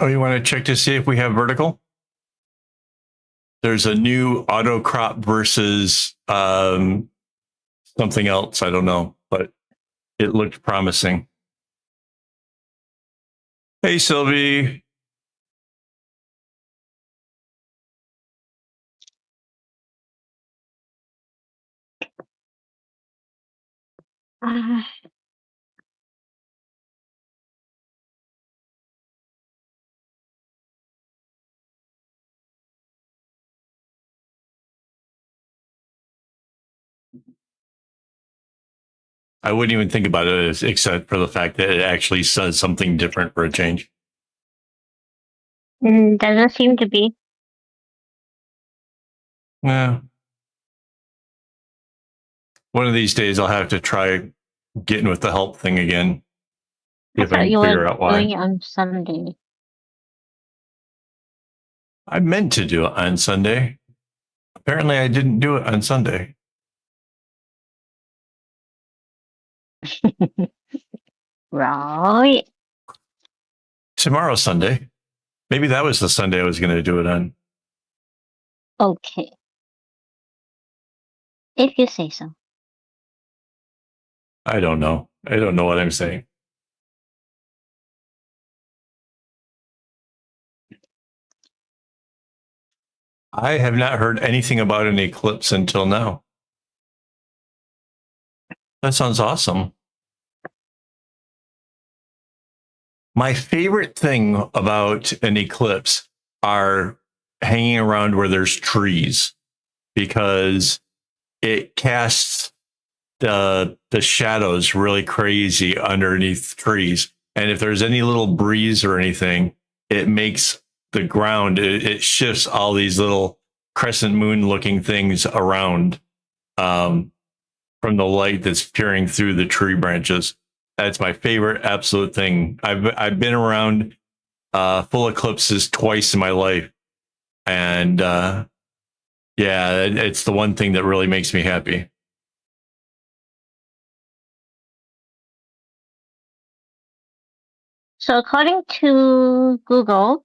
Oh, you want to check to see if we have vertical? There's a new auto crop versus something else. I don't know, but it looked promising. Hey, Sylvie. I wouldn't even think about it except for the fact that it actually says something different for a change. Doesn't seem to be. Yeah. One of these days I'll have to try getting with the help thing again. See I if I thought can you were figure out doing why. it on Sunday. I meant to do it on Sunday. Apparently I didn't do it on Sunday. Right. Tomorrow's Sunday. Maybe that was the Sunday I was going to do it on. Okay. If you say so. I don't know. I don't know what I'm saying. I have not heard anything about an eclipse until now. That sounds awesome. My favorite thing about an eclipse are hanging around where there's trees because it casts the shadows really crazy underneath trees. And if there's any little breeze or anything, it makes the ground, it shifts all these little crescent moon looking things around from the light that's peering through the tree branches. That's my favorite absolute thing. I've been around full eclipses twice in my life, and yeah, it's the one thing that really makes me happy. So according to Google,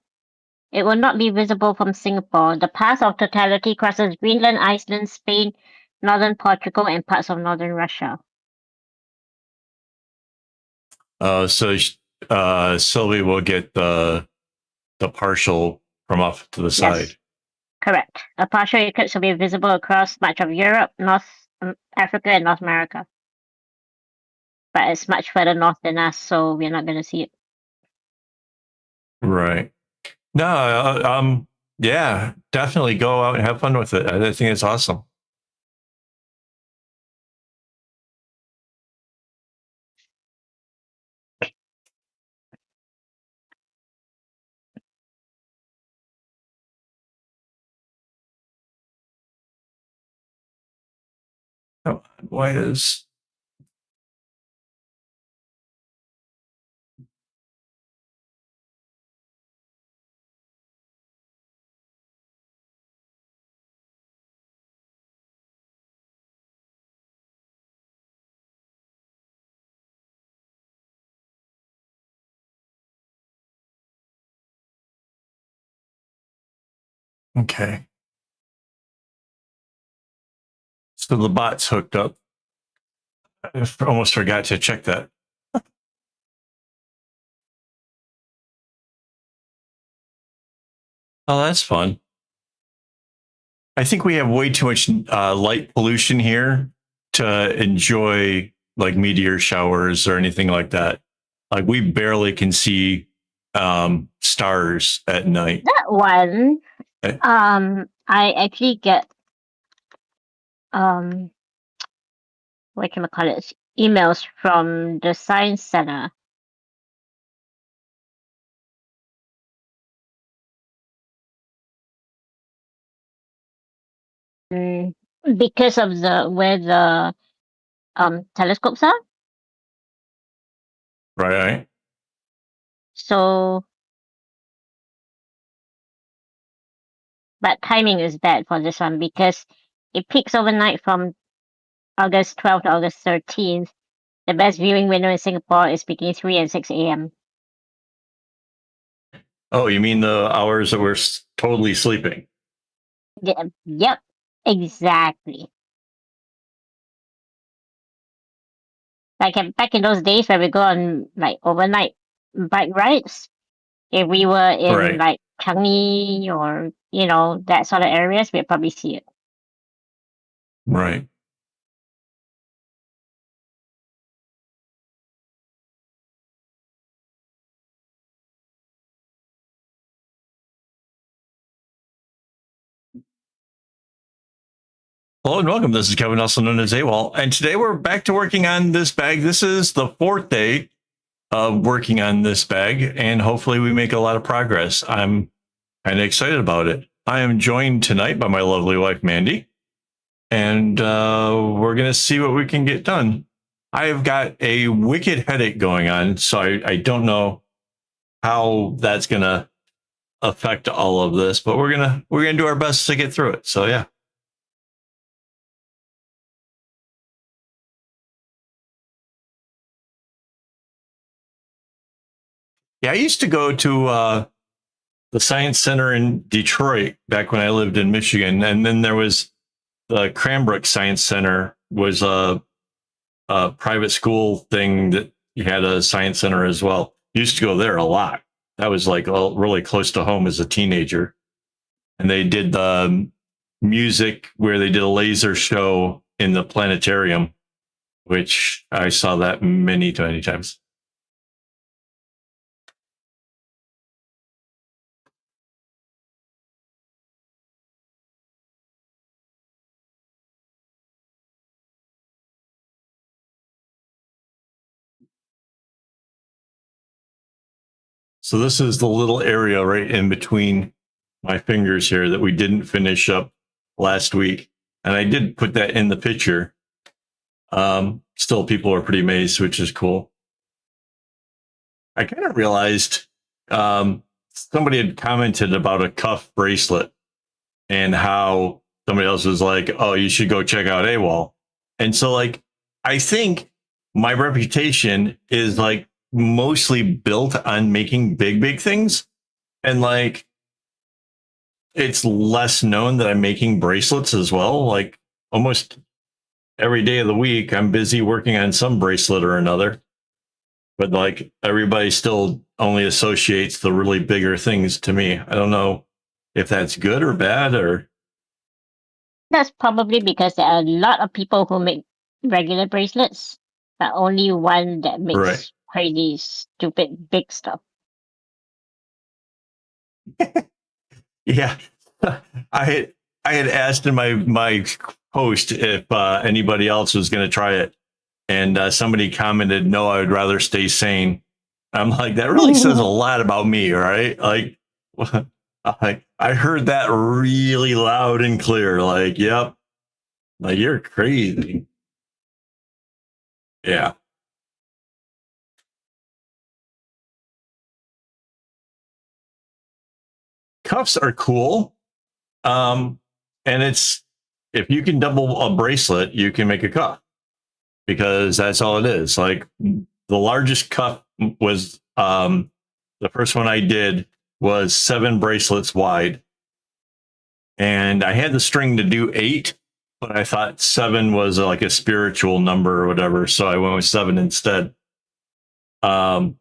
it will not be visible from Singapore. The path of totality crosses Greenland, Iceland, Spain, northern Portugal, and parts of northern Russia. So Sylvie will get the partial from off to the side. Yes, correct. A partial eclipse will be visible across much of Europe, North Africa, and North America. But it's much further north than us, so we're not going to see it. Right. No, yeah, definitely go out and have fun with it. I think it's awesome. Oh, why is okay? So the bot's hooked up. I almost forgot to check that. Oh, that's fun. I think we have way too much light pollution here to enjoy like meteor showers or anything like that. Like we barely can see stars at night. That one, Eh, I actually get what can I call it? Emails from the science center. Because of the where the telescopes are. right. So, but timing is bad for this one because it peaks overnight from August 12th to August 13th. The best viewing window in Singapore is between 3 and 6 a.m. Oh, you mean the hours that we're totally sleeping? Yep, exactly. Like back in those days where we go on like overnight bike rides, if we were in Right. like Changi or that sort of areas, we'd probably see it. Right. Hello and welcome. This is Kevin, also known as AWOL. And today we're back to working on this bag. This is the fourth day of working on this bag, and hopefully we make a lot of progress. I'm kind of excited about it. I am joined tonight by my lovely wife, Mandy, and we're going to see what we can get done. I have got a wicked headache going on, so I don't know how that's going to affect all of this, but we're gonna do our best to get through it. So yeah. Yeah, I used to go to the Science Center in Detroit back when I lived in Michigan, and then there was the Cranbrook Science Center was a private school thing that you had a science center as well. Used to go there a lot. That was like really close to home as a teenager, and they did the music where they did a laser show in the planetarium, which I saw that many times. So this is the little area right in between my fingers here that we didn't finish up last week. And I did put that in the picture. Still, people are pretty amazed, which is cool. I kind of realized somebody had commented about a cuff bracelet and how somebody else was like, oh, you should go check out AWOL. And so, like, I think my reputation is like mostly built on making big things. And like, it's less known that I'm making bracelets as well. Like, almost every day of the week, I'm busy working on some bracelet or another. But like, everybody still only associates the really bigger things to me. I don't know if that's good or bad or That's probably because there are a lot of people who make regular bracelets, but only one that right. makes crazy, stupid, big stuff. Yeah. I had asked in my post if anybody else was going to try it, and somebody commented, "No, I would rather stay sane." I'm like, that really says a lot about me, right? Like, I heard that really loud and clear. Like, yep, like you're crazy. Yeah, cuffs are cool. And it's if you can double a bracelet, you can make a cuff because that's all it is. Like the largest cuff was the first one I did was 7 bracelets wide, and I had the string to do 8, but I thought 7 was like a spiritual number or whatever, so I went with 7 instead. Um,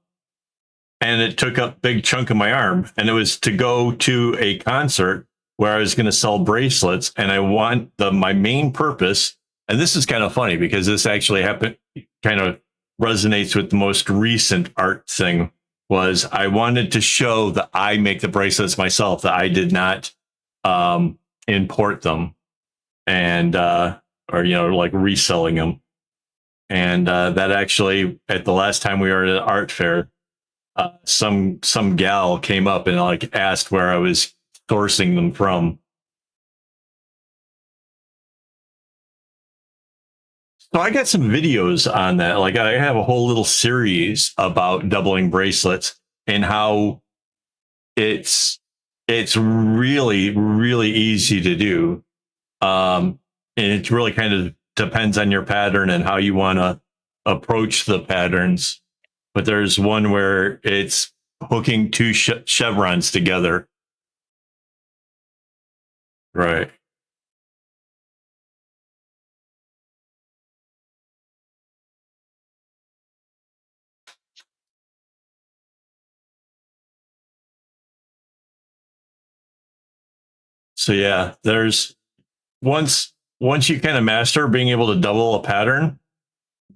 and it took up a big chunk of my arm, and it was to go to a concert where I was going to sell bracelets, and I want my main purpose. And this is kind of funny because this actually happened, kind of resonates with the most recent art thing. Was I wanted to show that I make the bracelets myself, that I did not import them and or like reselling them. And that actually, at the last time we were at an art fair, some gal came up and like asked where I was sourcing them from. So I got some videos on that. Like I have a whole little series about doubling bracelets and how it's really easy to do. And it really kind of depends on your pattern and how you want to approach the patterns. But there's one where it's hooking two chevrons together. Right. So yeah, there's once you kind of master being able to double a pattern,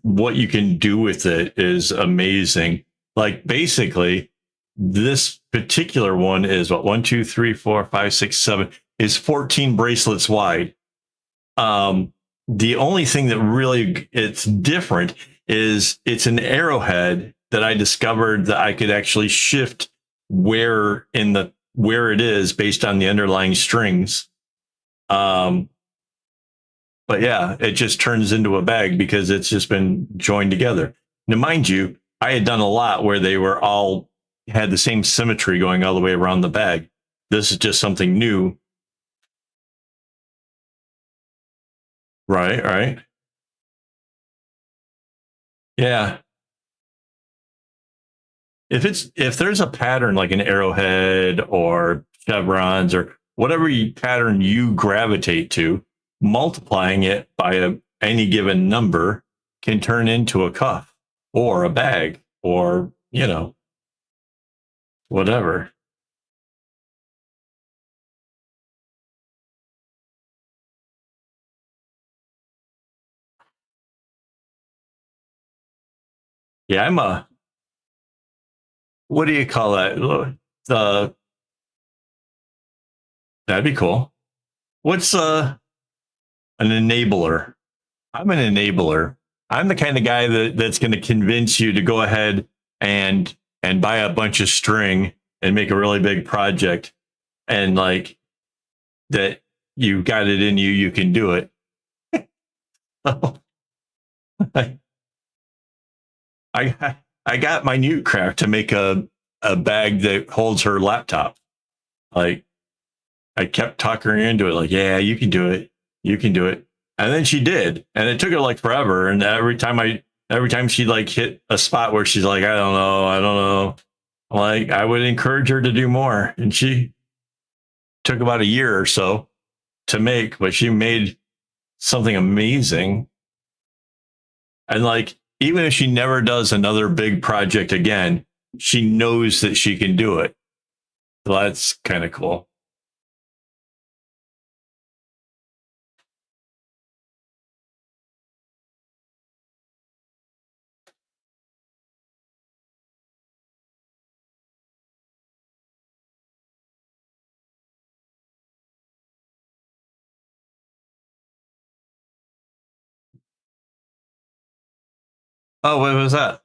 what you can do with it is amazing. Like basically, this particular one is what 1, 2, 3, 4, 5, 6, 7 is 14 bracelets wide. The only thing that really it's different is it's an arrowhead that I discovered that I could actually shift where it is based on the underlying strings. Um, but yeah, it just turns into a bag because it's just been joined together. Now, mind you, I had done a lot where they were all had the same symmetry going all the way around the bag. This is just something new. Right, right. Yeah. If there's a pattern like an arrowhead or chevrons or whatever pattern you gravitate to, multiplying it by any given number can turn into a cuff or a bag or whatever. Yeah, I'm a what do you call that? That'd be cool. What's an enabler? I'm an enabler. I'm the kind of guy that's going to convince you to go ahead and buy a bunch of string and make a really big project, and like that you got it in you, you can do it. I I got my new craft to make a bag that holds her laptop. Like I kept talking her into it, like, yeah, you can do it. You can do it. And then she did. And it took her like forever. And every time she like hit a spot where she's like, I don't know. Like I would encourage her to do more. And she took about a year or so to make, but she made something amazing. And like, even if she never does another big project again, she knows that she can do it. So that's kind of cool. Oh, what was that?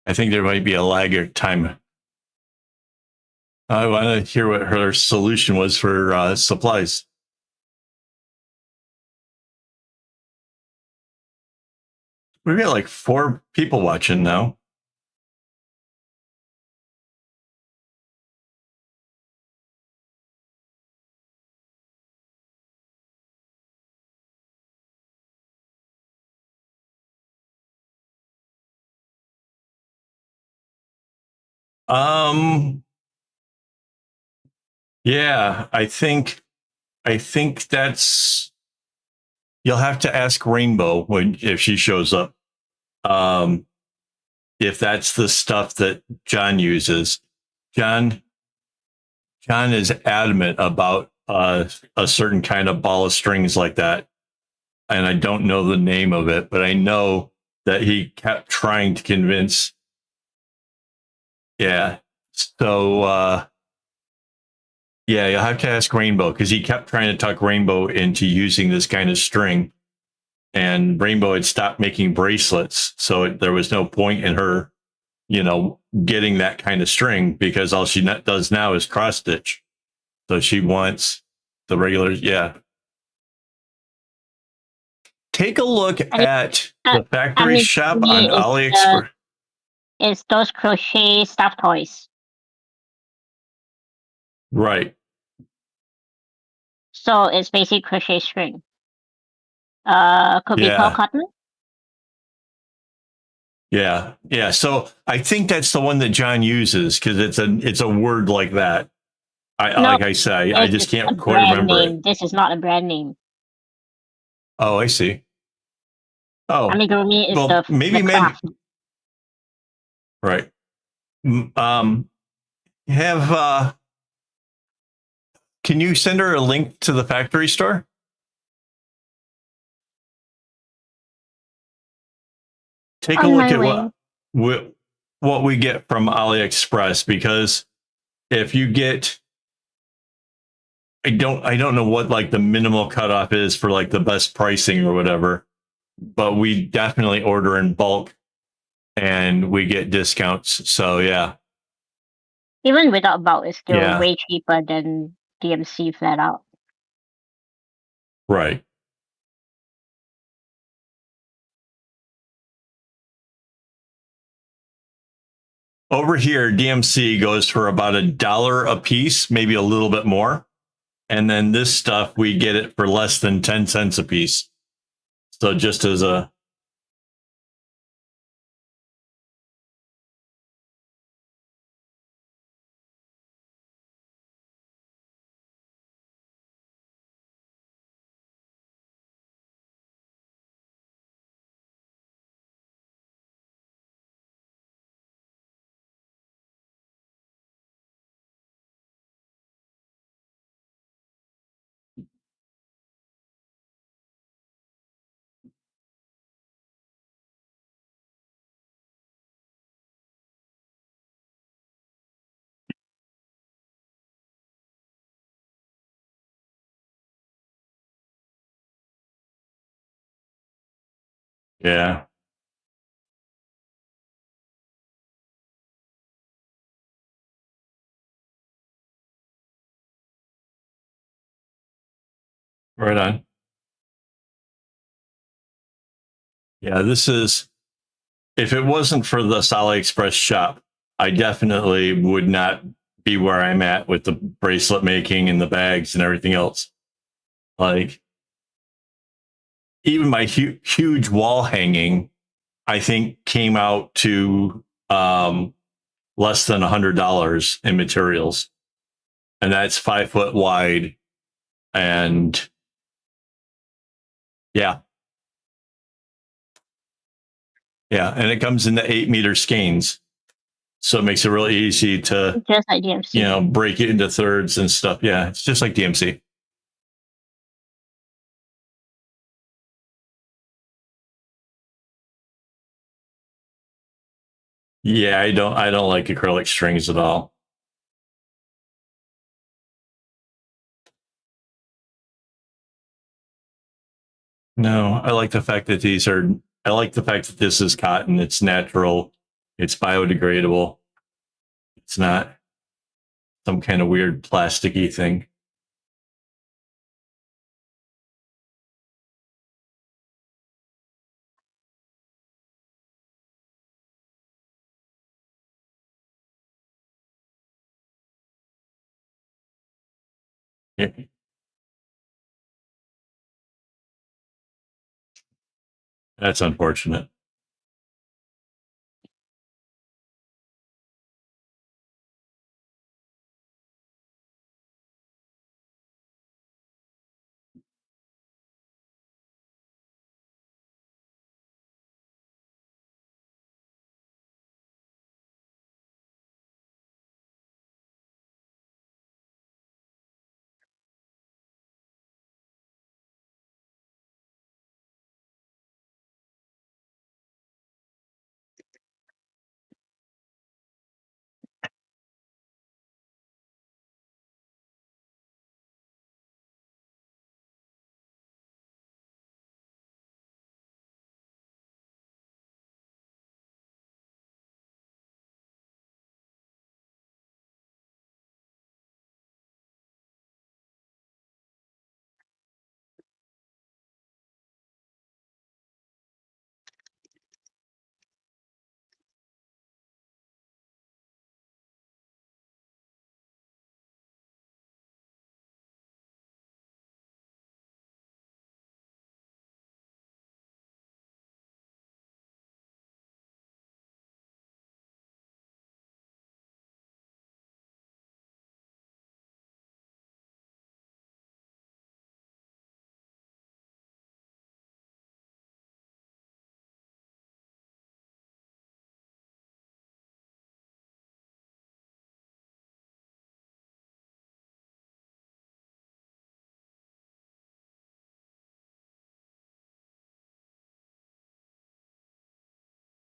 I think there might be a lag or time. I want to hear what her solution was for supplies. We've got like 4 people watching now. Um, yeah, I think that's you'll have to ask Rainbow if she shows up. Um, if that's the stuff that John uses. John John is adamant about a certain kind of ball of strings like that, and I don't know the name of it, but I know that he kept trying to convince. Yeah. So Yeah, you'll have to ask Rainbow because he kept trying to talk Rainbow into using this kind of string, and Rainbow had stopped making bracelets, so there was no point in her, getting that kind of string because all she does now is cross stitch. So she wants the regular, yeah. Take a look I mean, at I, the I factory mean, to shop on me, AliExpress. it's those crochet stuffed toys. Right. So it's basic crochet string. Could be called Yeah. cotton. Yeah. Yeah. So I think that's the one that John uses because it's a word like that. No, Like I said, I this just is a can't quite brand remember it. name. This is not a brand name. Oh, I see. Oh, Amigurumi is well, the maybe, craft. right. Have, can you send her a link to the factory store? Take a On look my at way. what we get from AliExpress because if you get, I don't know what like the minimal cutoff is for like the best pricing or whatever, but we definitely order in bulk and we get discounts. So yeah. Even without bulk, it's still Yeah. way cheaper than DMC flat out. Right. Over here, DMC goes for about $1 a piece, maybe a little bit more. And then this stuff, we get it for less than 10 cents a piece. So just as a, yeah, right on. Yeah, this is, if it wasn't for the AliExpress shop, I definitely would not be where I'm at with the bracelet making and the bags and everything else. Like, even my huge wall hanging, I think came out to less than $100 in materials. And that's 5 foot wide. And yeah, yeah. And it comes in the 8 meter skeins. So it makes it really easy to, Just like DMC. break it into thirds and stuff. Yeah, it's just like DMC. Yeah, I don't like acrylic strings at all. No, I like the fact that this is cotton. It's natural. It's biodegradable. It's not some kind of weird plasticky thing. Yeah, that's unfortunate.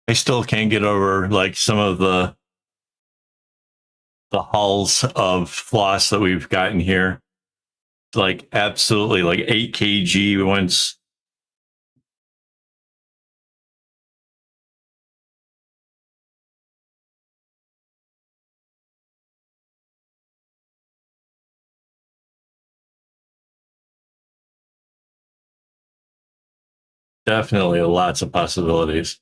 I still can't get over like some of the hulls of floss that we've gotten here. Like absolutely like 8 kg once. Definitely lots of possibilities.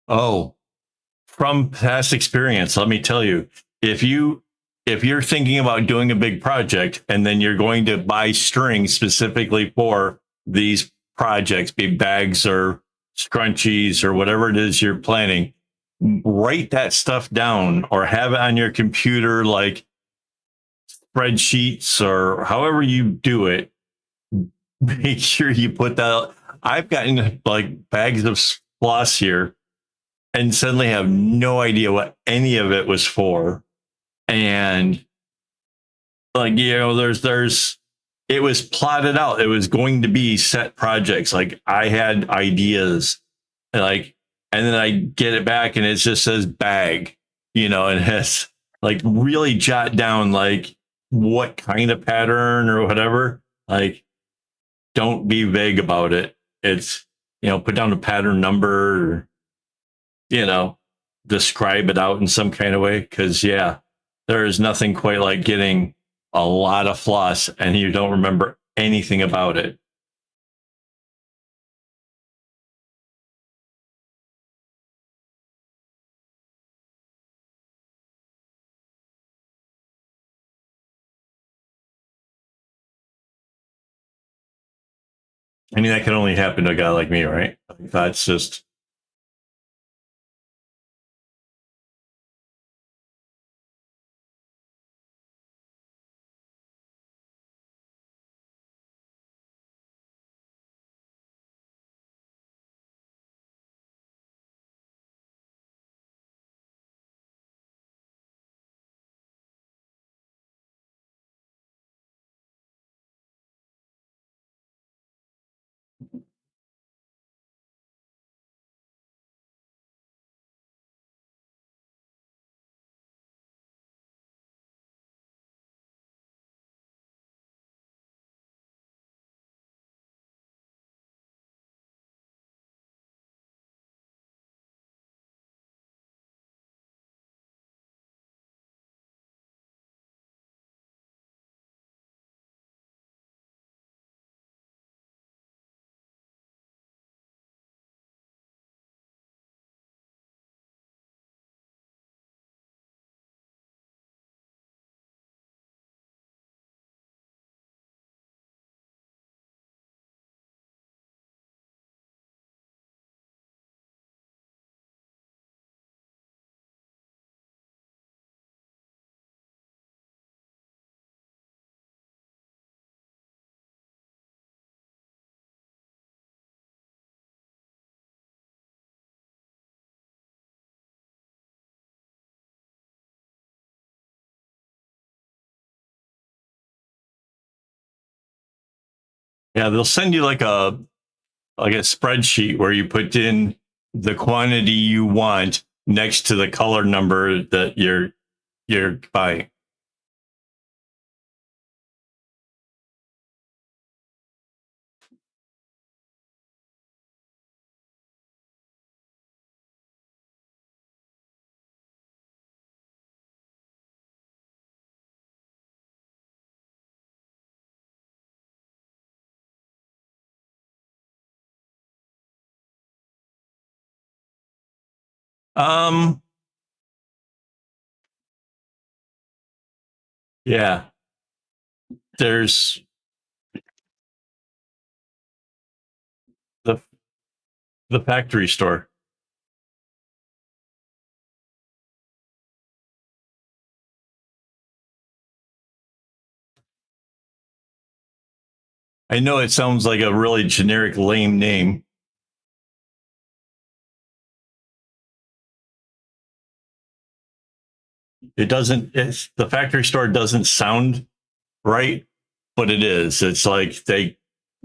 Oh, from past experience, let me tell you, if you if you're thinking about doing a big project and then you're going to buy string specifically for these projects, be bags or scrunchies or whatever it is you're planning, write that stuff down or have it on your computer, like spreadsheets or however you do it. Make sure you put that. I've gotten like bags of floss here and suddenly have no idea what any of it was for. And like, you know, there's it was plotted out. It was going to be set projects. Like I had ideas, like, and then I get it back and it just says bag, you know, and it has like really jot down like what kind of pattern or whatever. Like, don't be vague about it. It's, you know, put down a pattern number, or, you know, describe it out in some kind of way. Cause yeah, there is nothing quite like getting a lot of floss and you don't remember anything about it. I mean, that can only happen to a guy like me, right? That's just, yeah, they'll send you like a spreadsheet where you put in the quantity you want next to the color number that you're buying. Um, yeah, there's the factory store. I know it sounds like a really generic, lame name. It doesn't. It's the factory store doesn't sound right, but it is. It's like they.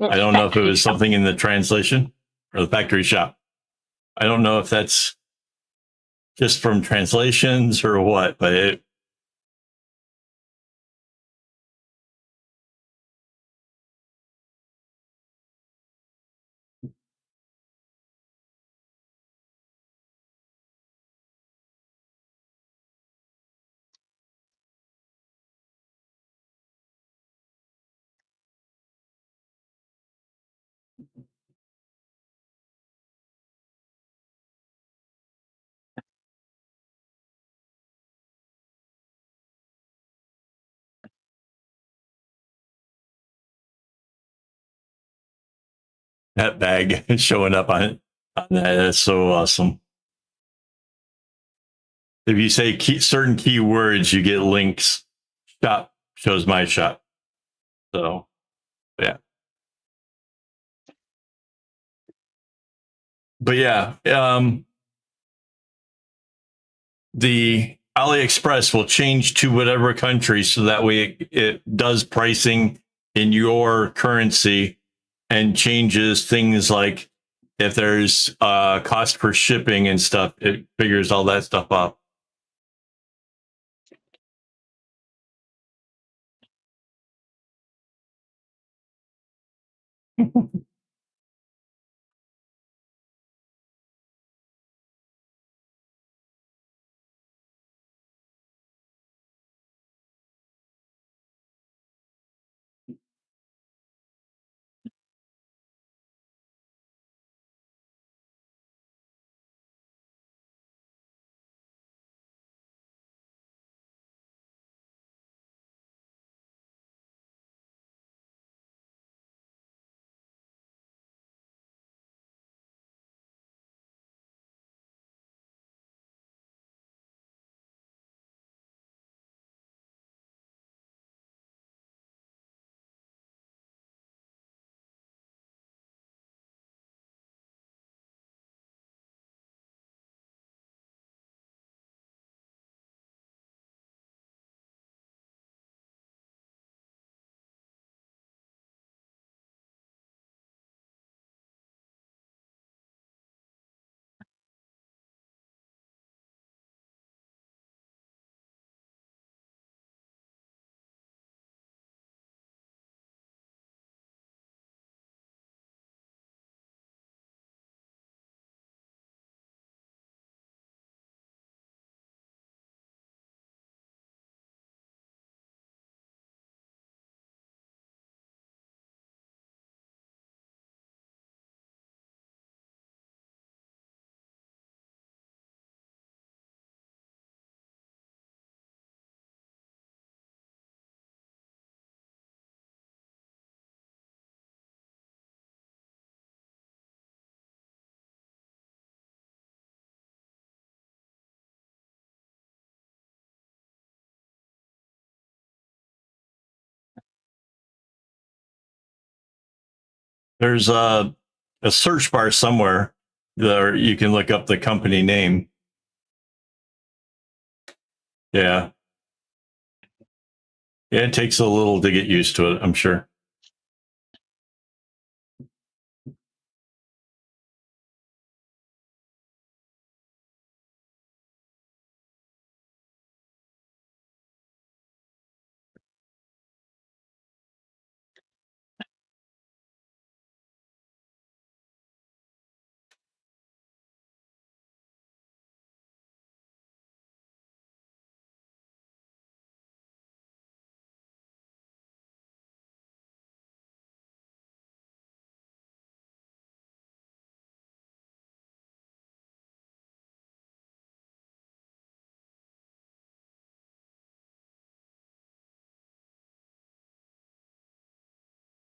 I It's don't know if it factory was shop. something in the translation or the factory shop. I don't know if that's just from translations or what, but it. That bag showing up on that. That's so awesome. If you say certain keywords, you get links. Shop shows my shop. So yeah, but yeah, the AliExpress will change to whatever country, so that way it does pricing in your currency and changes things like if there's cost for shipping and stuff, it figures all that stuff out. There's a search bar somewhere there you can look up the company name. Yeah. Yeah, it takes a little to get used to it, I'm sure.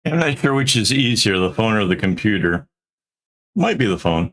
I'm not sure which is easier, the phone or the computer. Might be the phone.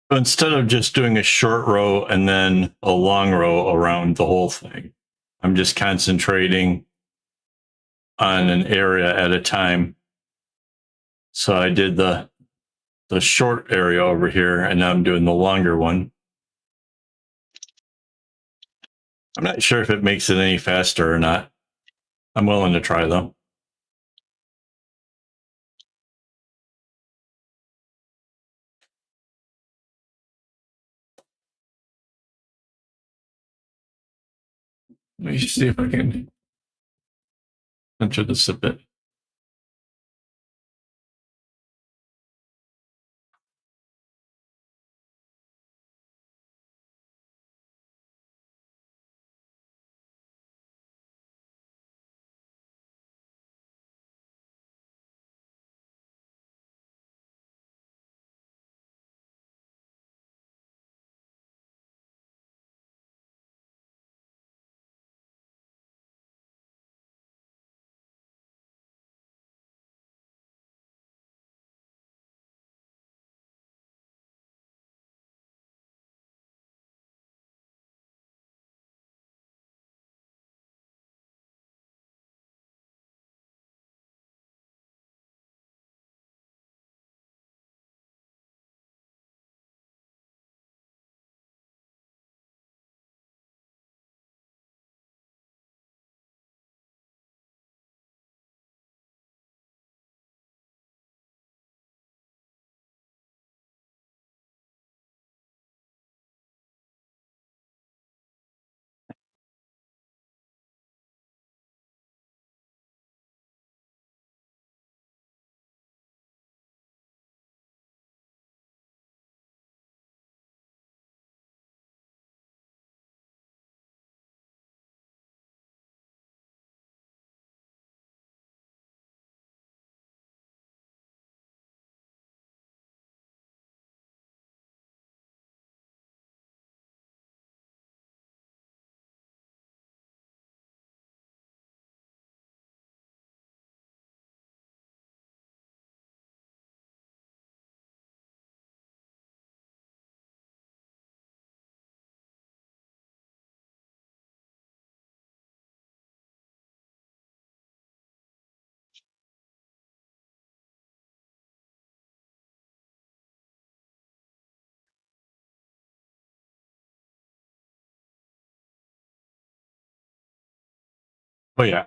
Instead of just doing a short row and then a long row around the whole thing, I'm just concentrating on an area at a time. So I did the short area over here, and now I'm doing the longer one. I'm not sure if it makes it any faster or not. I'm willing to try though. Let me see if I can enter this a bit. Oh yeah.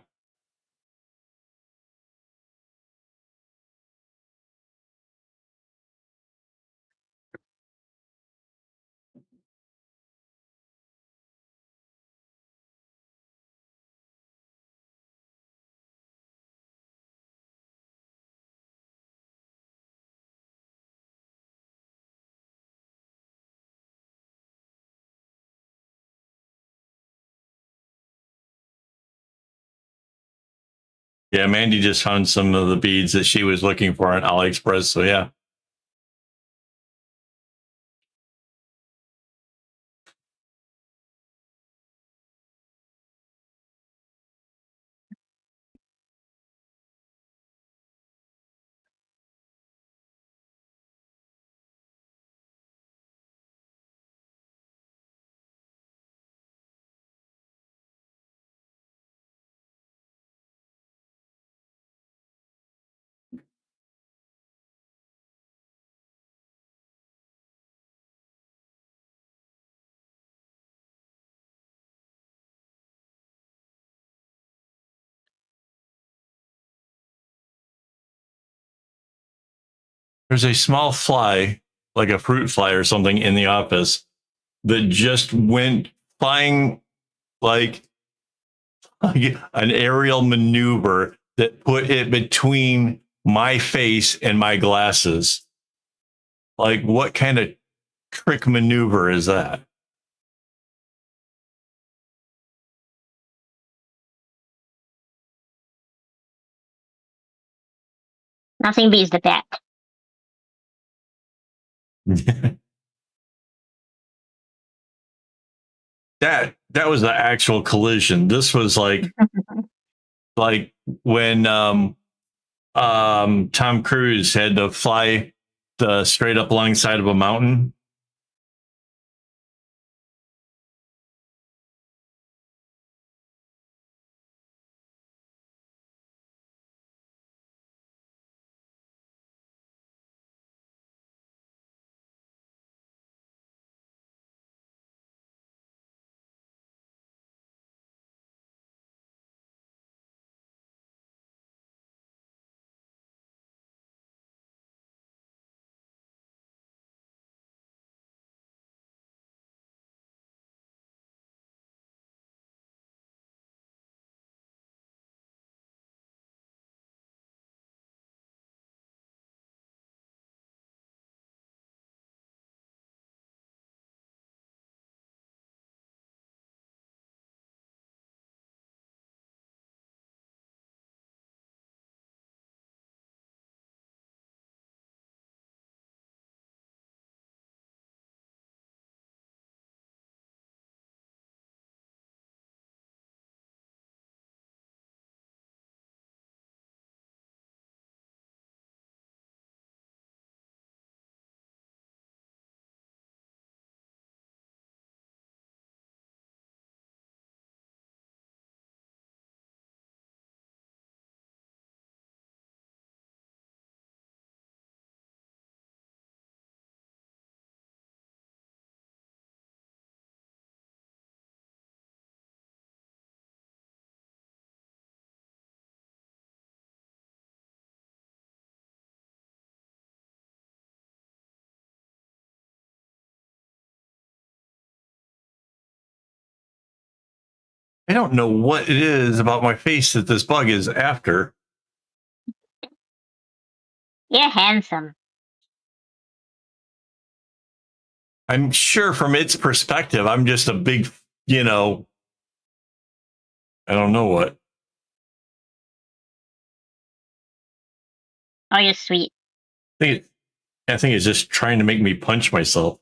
Yeah, Mandy just found some of the beads that she was looking for on AliExpress. So yeah. There's a small fly, like a fruit fly or something, in the office that just went flying like an aerial maneuver that put it between my face and my glasses. Like, what kind of trick maneuver is that? Nothing beats the bat. That was the actual collision. This was like when Tom Cruise had to fly straight up alongside of a mountain I don't know what it is about my face that this bug is after. You're handsome. I'm sure from its perspective, I'm just a big, I don't know what. Oh, you're sweet. I think it's just trying to make me punch myself.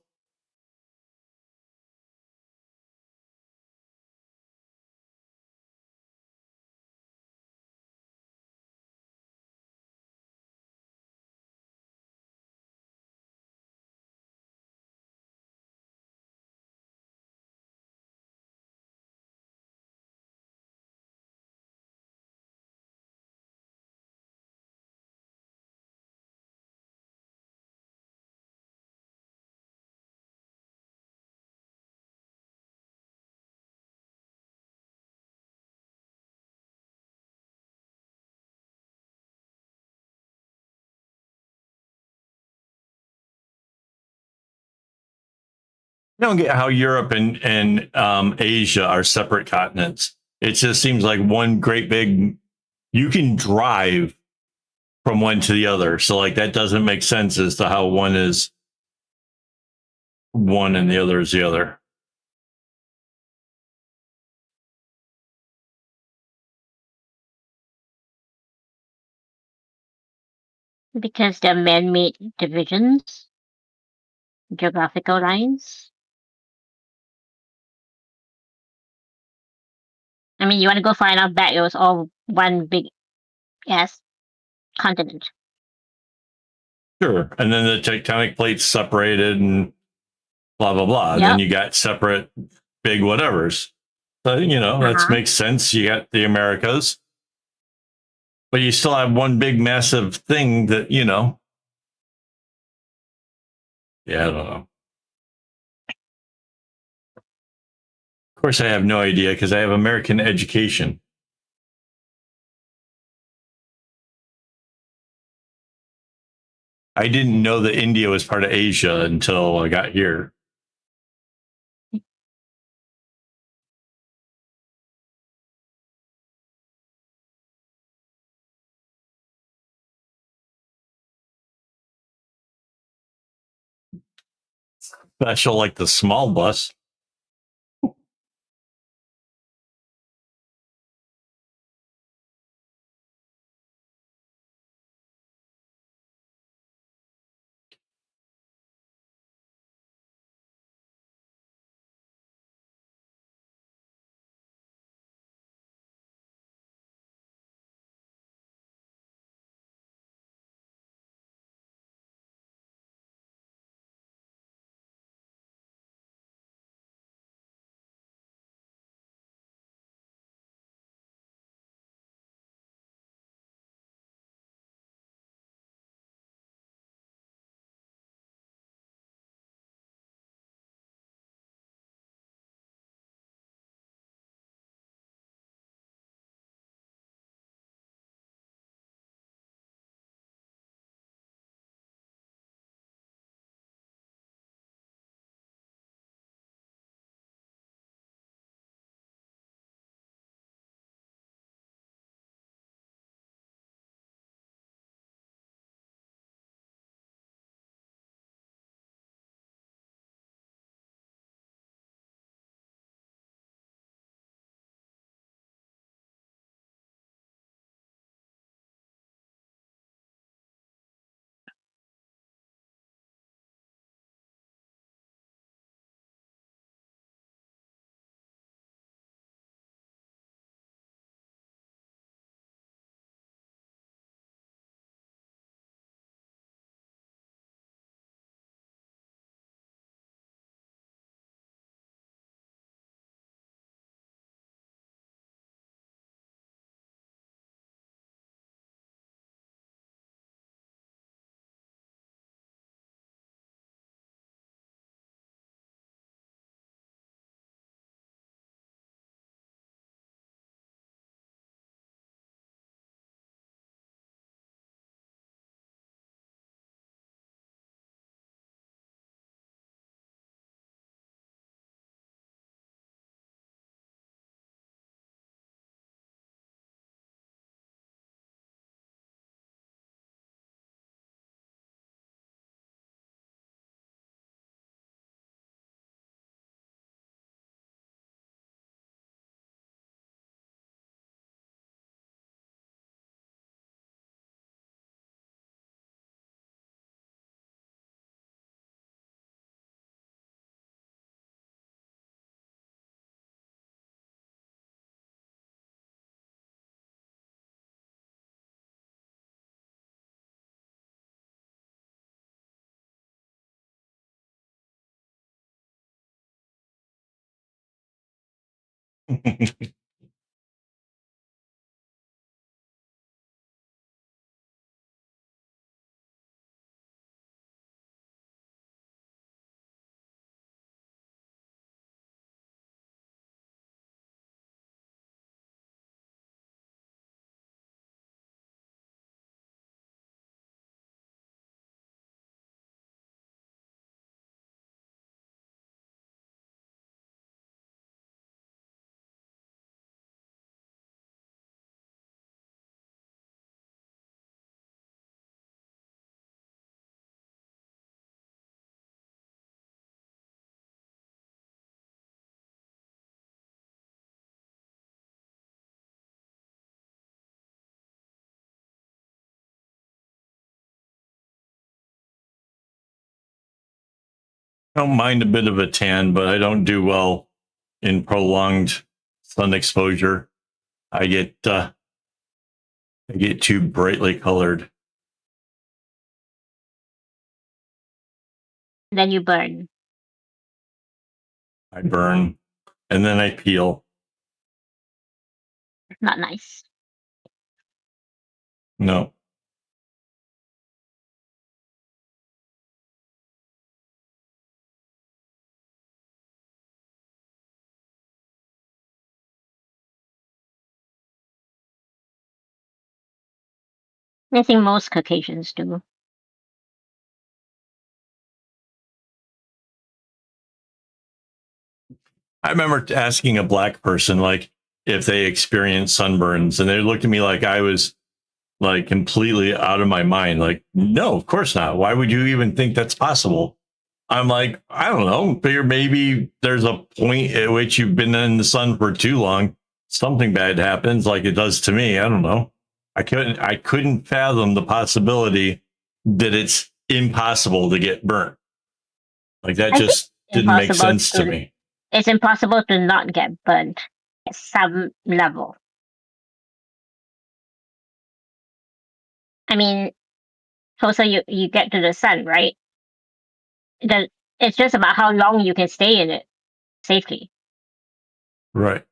I don't get how Europe and Asia are separate continents. It just seems like one great big. You can drive from one to the other, so like that doesn't make sense as to how one is one and the other is the other. Because they're man-made divisions, geographical lines. I mean, you want to go far enough back, it was all one big ass continent. Sure, and then the tectonic plates separated and blah blah blah. And then Yep. you got separate big whatevers. So that makes sense. You got the Americas, but you still have one big massive thing that Yeah, I don't know. Of course, I have no idea because I have American education. I didn't know that India was part of Asia until I got here. Special like the small bus. I don't mind a bit of a tan, but I don't do well in prolonged sun exposure. I get too brightly colored. Then you burn. I burn, and then I peel. Not nice. No. I think most Caucasians do. I remember asking a black person like if they experienced sunburns, and they looked at me like I was like completely out of my mind. Like, no, of course not. Why would you even think that's possible? I'm like, I don't know. Maybe there's a point at which you've been in the sun for too long. Something bad happens, like it does to me. I don't know. I couldn't fathom the possibility that it's impossible to get burnt. Like that I think just didn't make sense to me. it's impossible to not get burnt at some level. I mean, closer you get to the sun, right? It's just about how long you can stay in it safely. Right.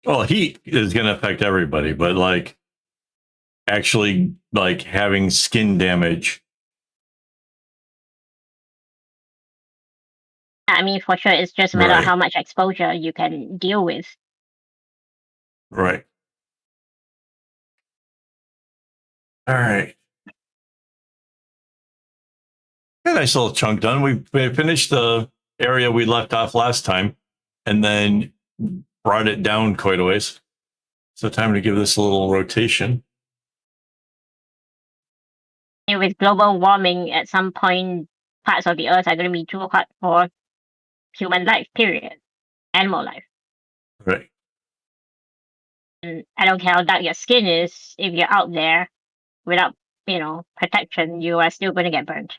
Well, heat is going to affect everybody, but like actually like having skin damage. I mean, for sure, it's just a matter of how much exposure you can deal with. Right. All right. A nice little chunk done. We finished the area we left off last time and then brought it down quite a ways. So time to give this a little rotation. And with global warming, at some point, parts of the earth are going to be too hot for human life, period. Animal life. Right. And I don't care how dark your skin is, if you're out there without, protection, you are still going to get burned.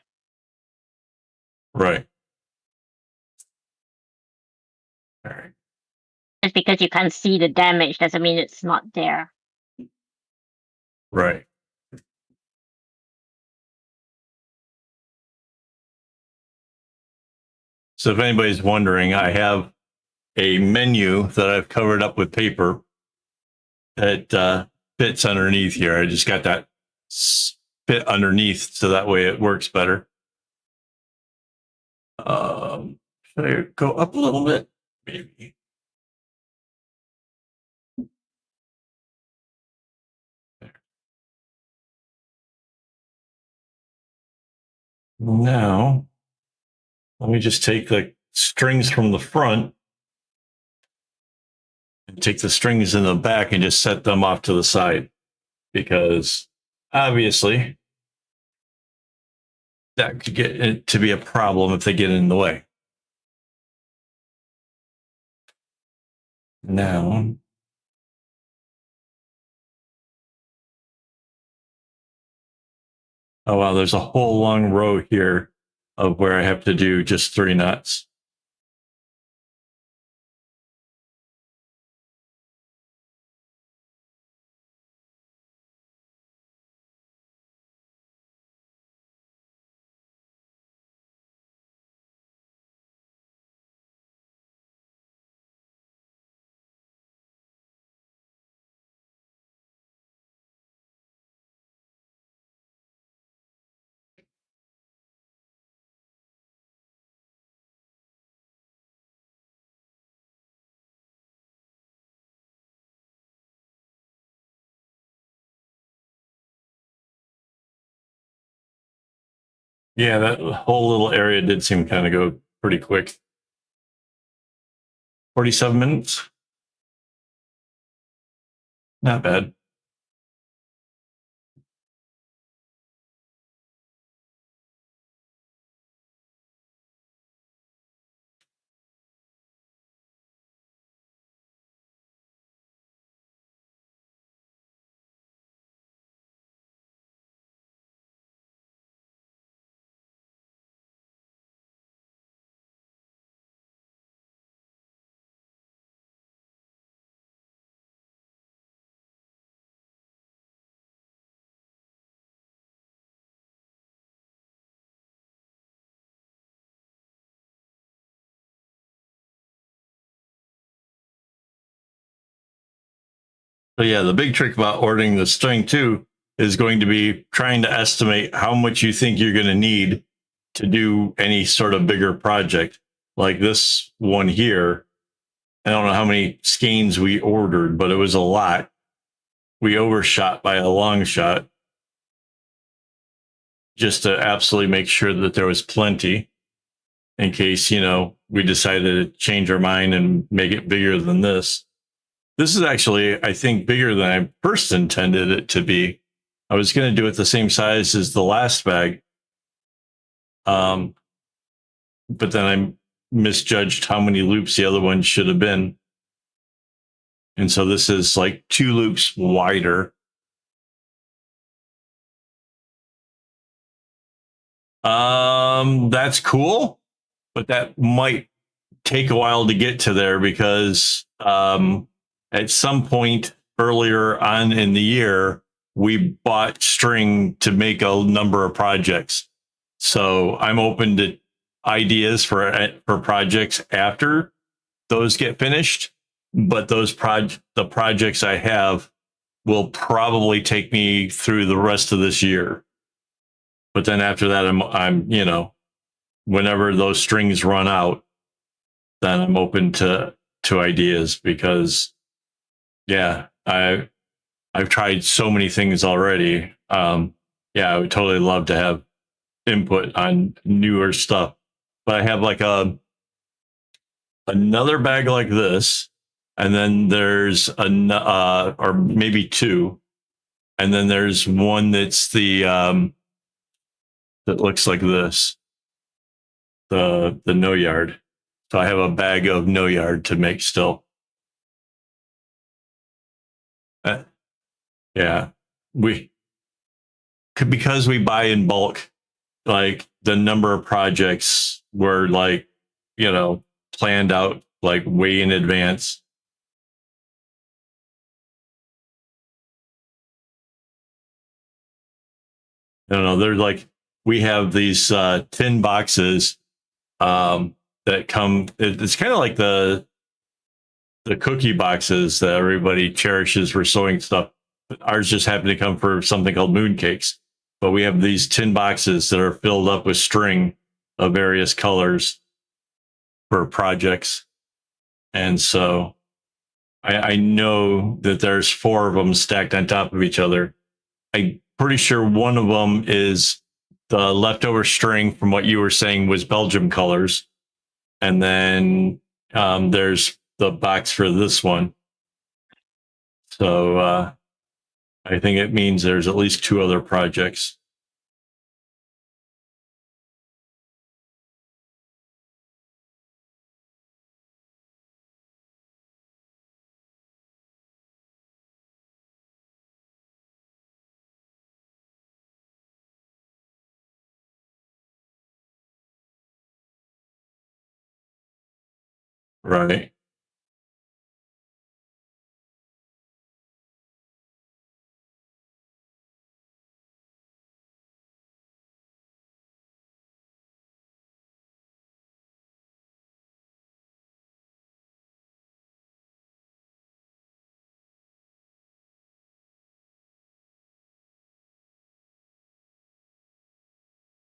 Right. All right. Just because you can't see the damage doesn't mean it's not there. Right. So if anybody's wondering, I have a menu that I've covered up with paper that fits underneath here. I just got that fit underneath so that way it works better. Should I go up a little bit? Maybe. Now, let me just take the strings from the front and take the strings in the back and just set them off to the side because obviously that could get it to be a problem if they get in the way. Now, oh wow, there's a whole long row here of where I have to do just 3 knots. Yeah, that whole little area did seem kind of go pretty quick. 47 minutes. Not bad. So yeah, the big trick about ordering the string too is going to be trying to estimate how much you think you're going to need to do any sort of bigger project. Like this one here, I don't know how many skeins we ordered, but it was a lot. We overshot by a long shot just to absolutely make sure that there was plenty in case, we decided to change our mind and make it bigger than this. This is actually, I think, bigger than I first intended it to be. I was going to do it the same size as the last bag. But then I misjudged how many loops the other one should have been. And so this is like 2 loops wider. That's cool, but that might take a while to get to there because at some point earlier on in the year, we bought string to make a number of projects. So I'm open to ideas for projects after those get finished, but the projects I have will probably take me through the rest of this year. But then after that, I'm whenever those strings run out, then I'm open to ideas because I've tried so many things already. I would totally love to have input on newer stuff. But I have like another bag like this, and then there's or maybe 2, and then there's one that's the that looks like this, the no yard. So I have a bag of no yard to make still. Uh, yeah, we because we buy in bulk, like the number of projects were like, planned out like way in advance. I don't know. They're like, we have these tin boxes that come, it's kind of like the cookie boxes that everybody cherishes for sewing stuff. But ours just happen to come for something called mooncakes. But we have these tin boxes that are filled up with string of various colors for projects. And so I know that there's 4 of them stacked on top of each other. I'm pretty sure one of them is the leftover string from what you were saying was Belgium colors. And then there's the box for this one. So I think it means there's at least 2 other projects. Right.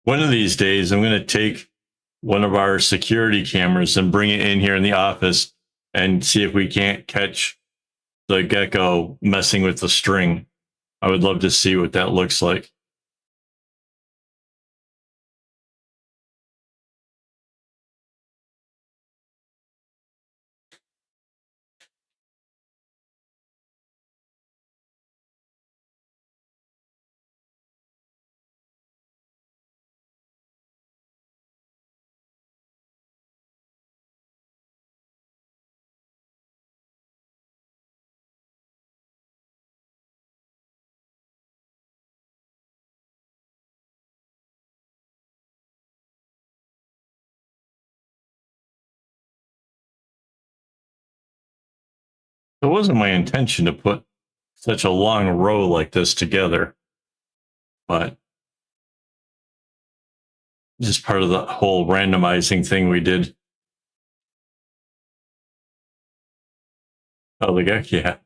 One of these days, I'm going to take one of our security cameras and bring it in here in the office and see if we can't catch the gecko messing with the string. I would love to see what that looks like. It wasn't my intention to put such a long row like this together, but just part of the whole randomizing thing we did. Oh, the guy, yeah.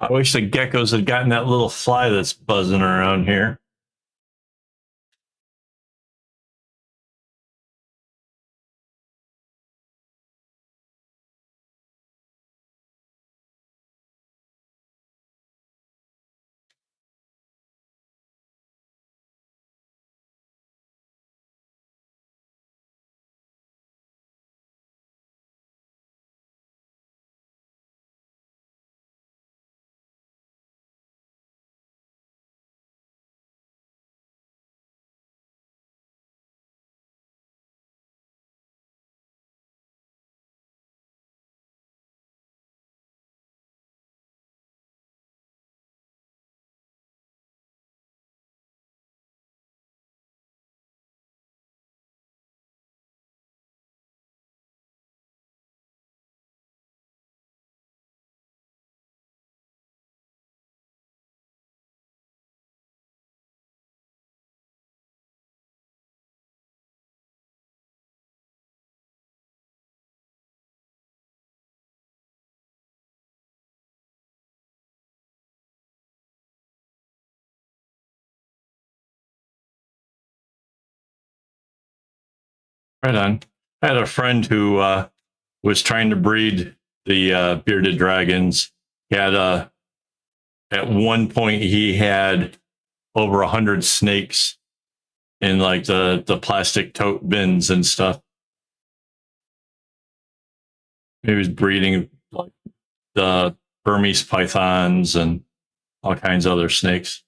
I wish the geckos had gotten that little fly that's buzzing around here. Right on. I had a friend who was trying to breed the bearded dragons. He had at one point he had over 100 snakes in like the plastic tote bins and stuff. He was breeding like the Burmese pythons and all kinds of other snakes.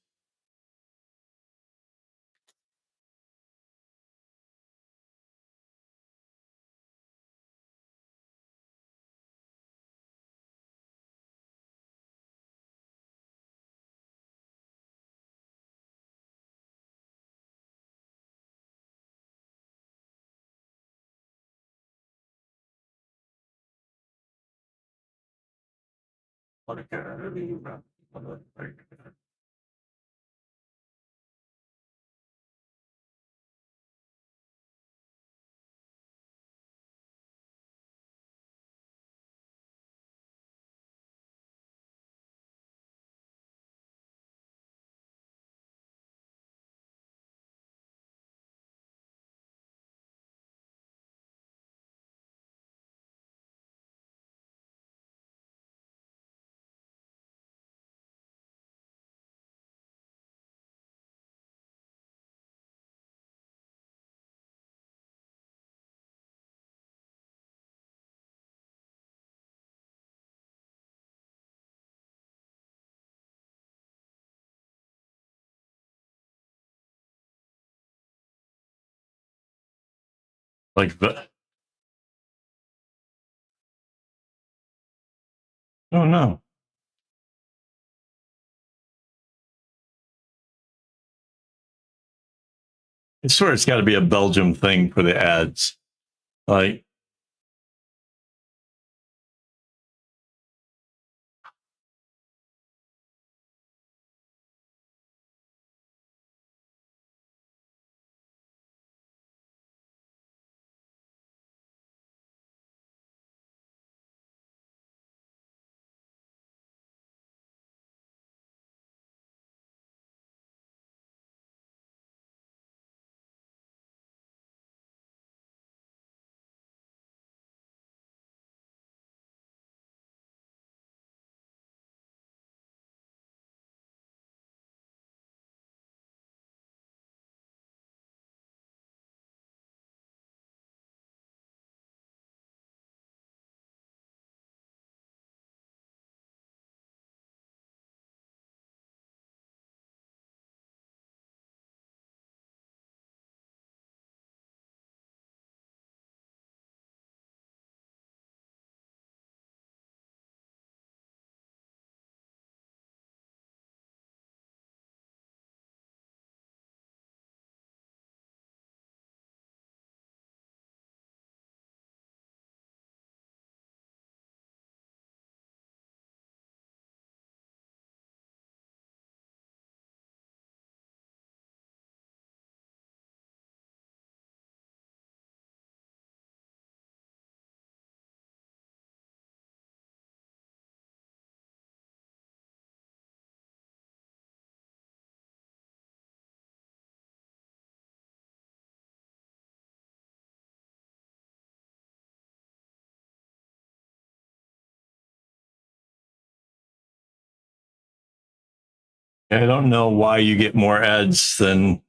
Like the oh no. I swear it's got to be a Belgium thing for the ads. Like I don't know why you get more ads than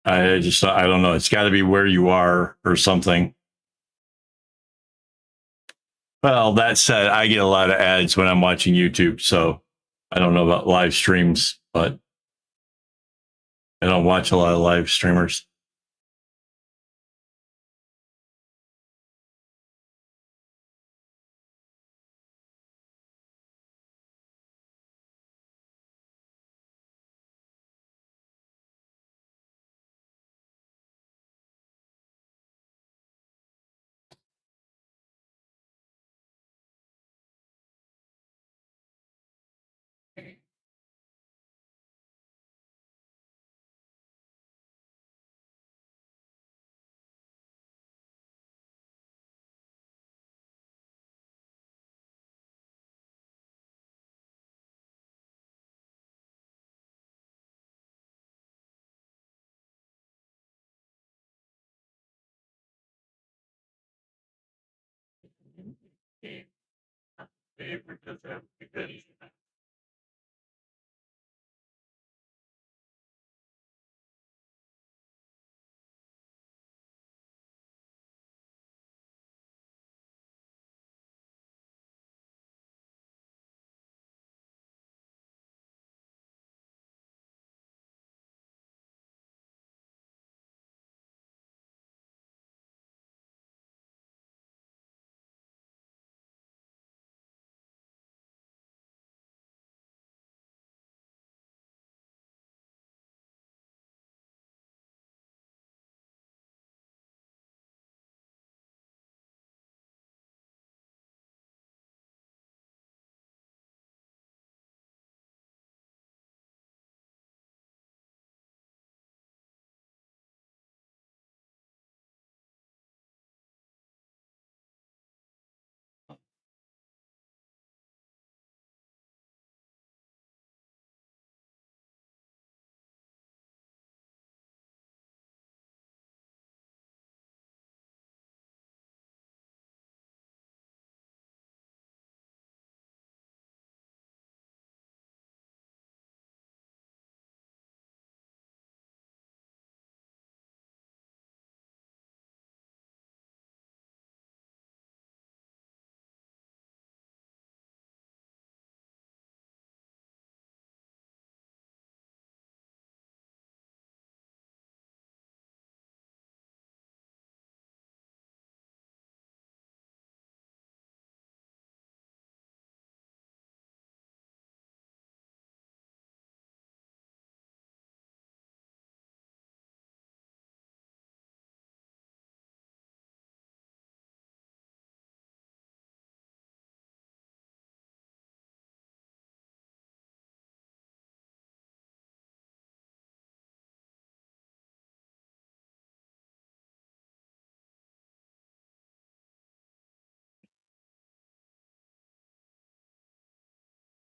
I don't know. It's got to be where you are or something. Well, that said, I get a lot of ads when I'm watching YouTube, so I don't know about live streams, but I don't watch a lot of live streamers.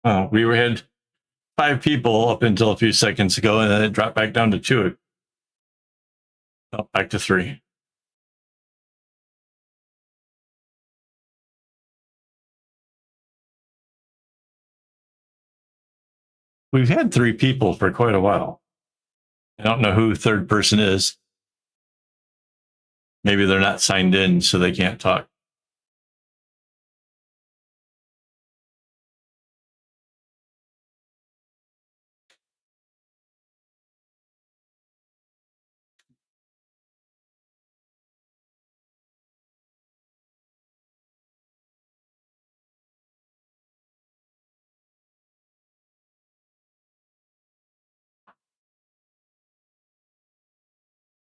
We had 5 people up until a few seconds ago, and then it dropped back down to 2. Oh, back to 3. We've had 3 people for quite a while. I don't know who third person is. Maybe they're not signed in, so they can't talk.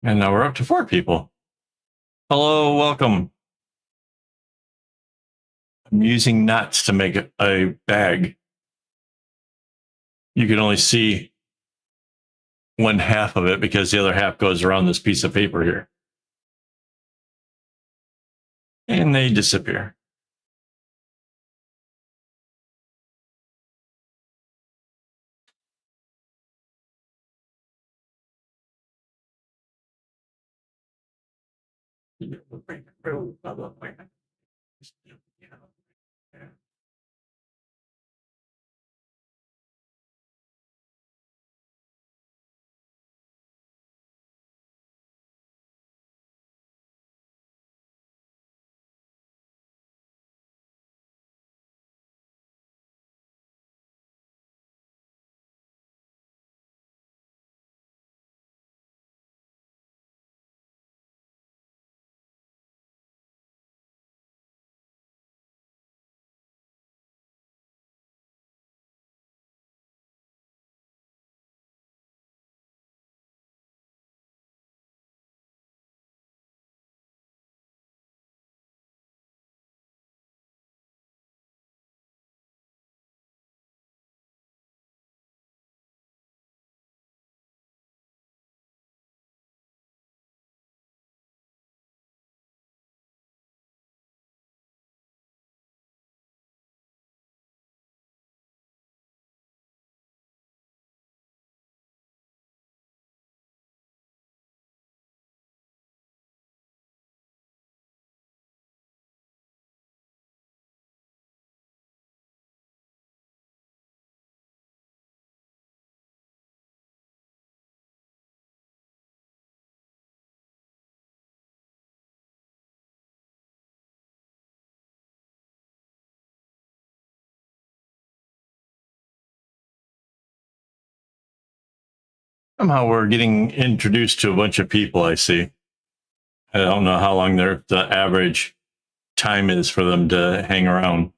And now we're up to 4 people. Hello, welcome. I'm using knots to make a bag. You can only see one half of it because the other half goes around this piece of paper here. And they disappear. Somehow we're getting introduced to a bunch of people, I see. I don't know how long the average time is for them to hang around,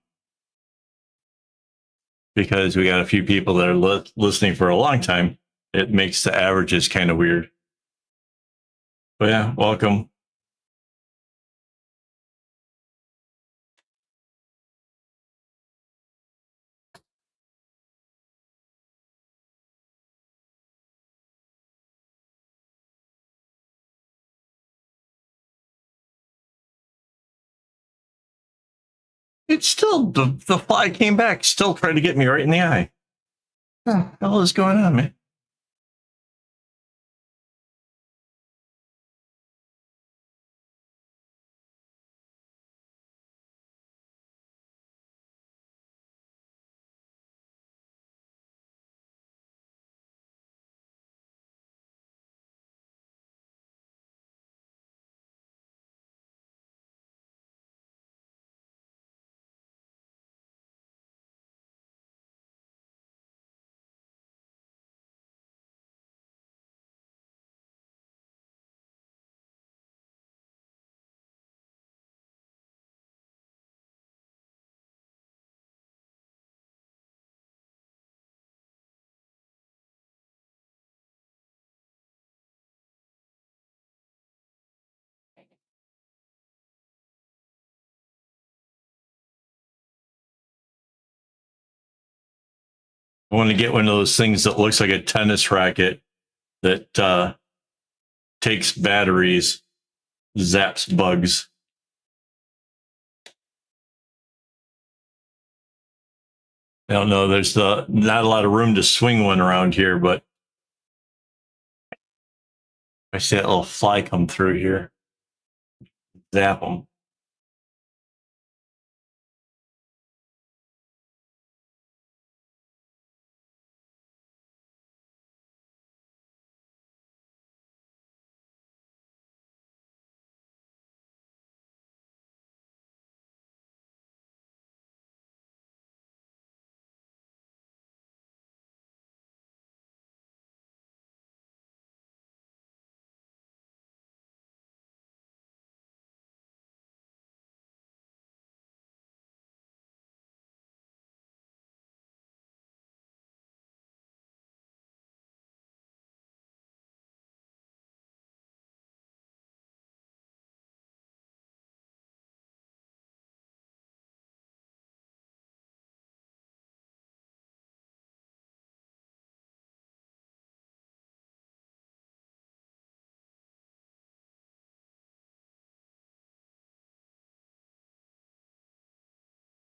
because we got a few people that are listening for a long time. It makes the averages kind of weird. But yeah, welcome. It's still, the fly came back, still trying to get me right in the eye. What the hell is going on, man? I want to get one of those things that looks like a tennis racket that takes batteries, zaps bugs. I don't know. There's not a lot of room to swing one around here, but I see that little fly come through here. Zap them.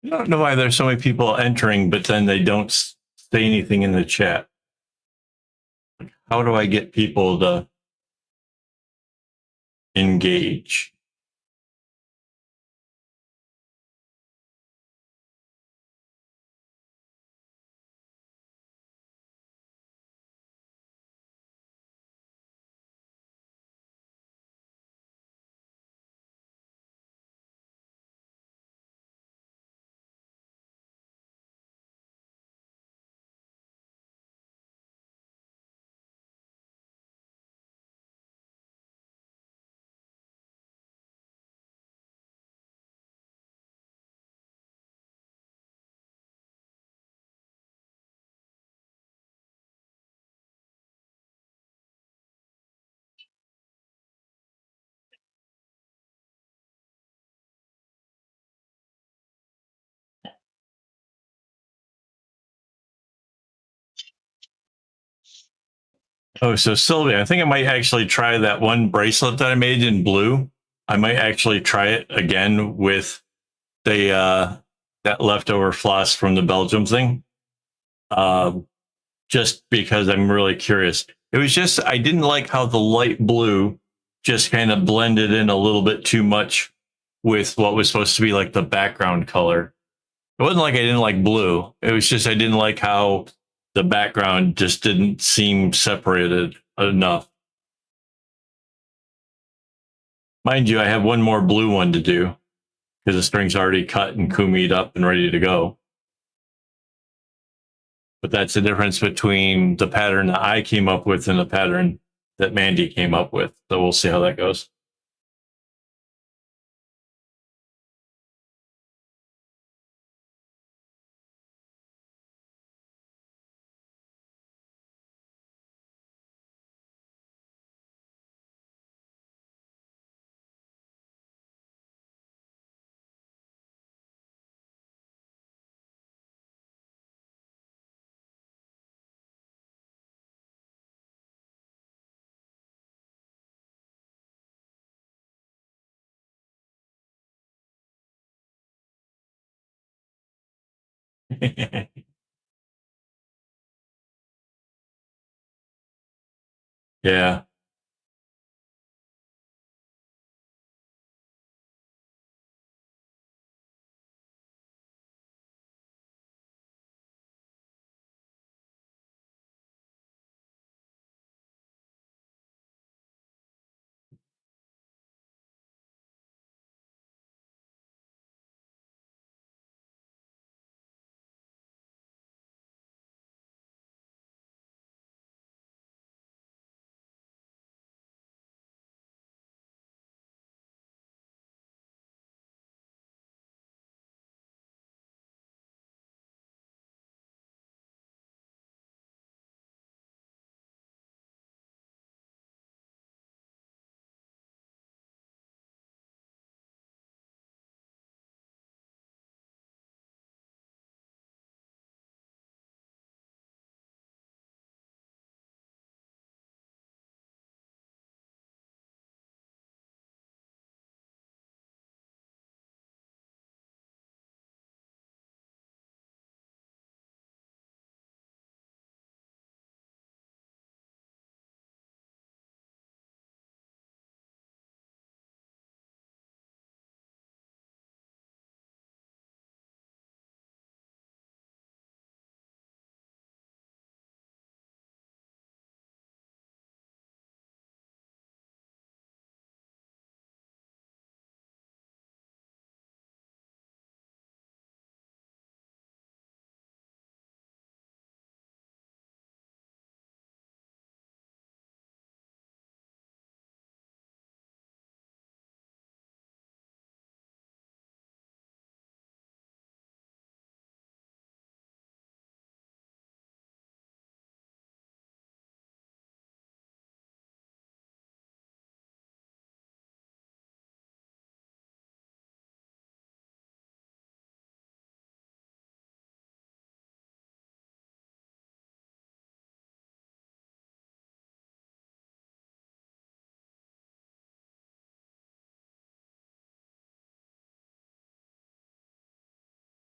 I don't know why there's so many people entering, but then they don't say anything in the chat. How do I get people to engage? Oh, so Sylvia, I think I might actually try that one bracelet that I made in blue. I might actually try it again with the that leftover floss from the Belgium thing. Just because I'm really curious. It was just, I didn't like how the light blue just kind of blended in a little bit too much with what was supposed to be like the background color. It wasn't like I didn't like blue. It was just I didn't like how the background just didn't seem separated enough. Mind you, I have one more blue one to do because the string's already cut and kumied up and ready to go. But that's the difference between the pattern that I came up with and the pattern that Mandy came up with. So we'll see how that goes. Yeah.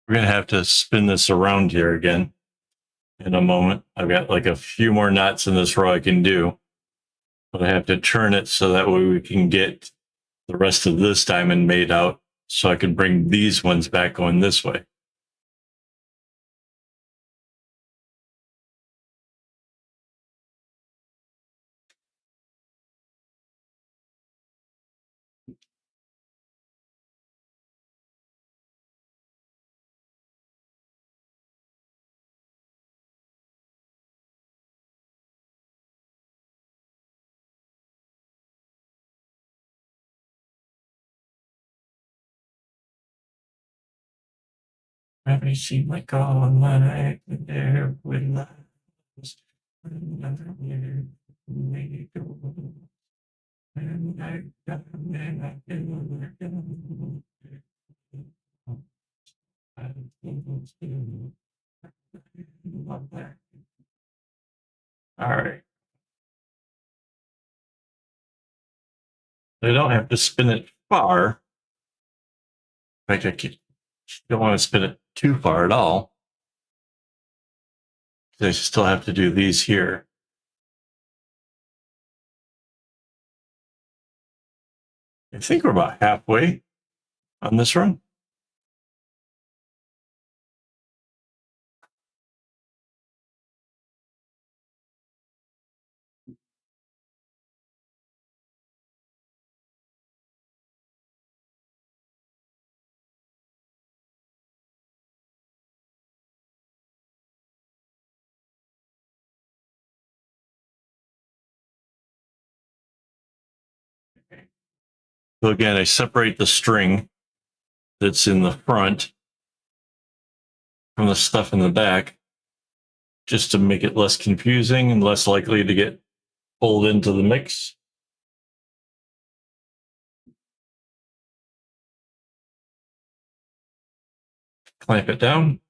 We're going to have to spin this around here again in a moment. I've got like a few more knots in this row I can do, but I have to turn it so that way we can get the rest of this diamond made out so I can bring these ones back going this way. Gravity seemed like all night there with lies. Another year, may go. And I got and I can all right. I don't have to spin it far. In fact, I don't want to spin it too far at all. I still have to do these here. I think we're about halfway on this run. So again, I separate the string that's in the front from the stuff in the back, just to make it less confusing and less likely to get pulled into the mix. Clamp it down.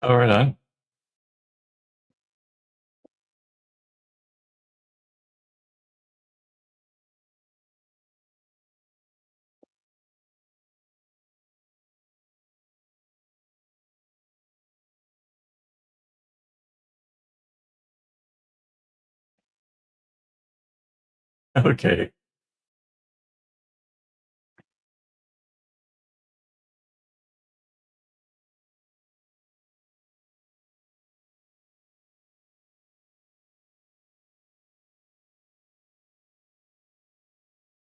Oh, right on. Okay.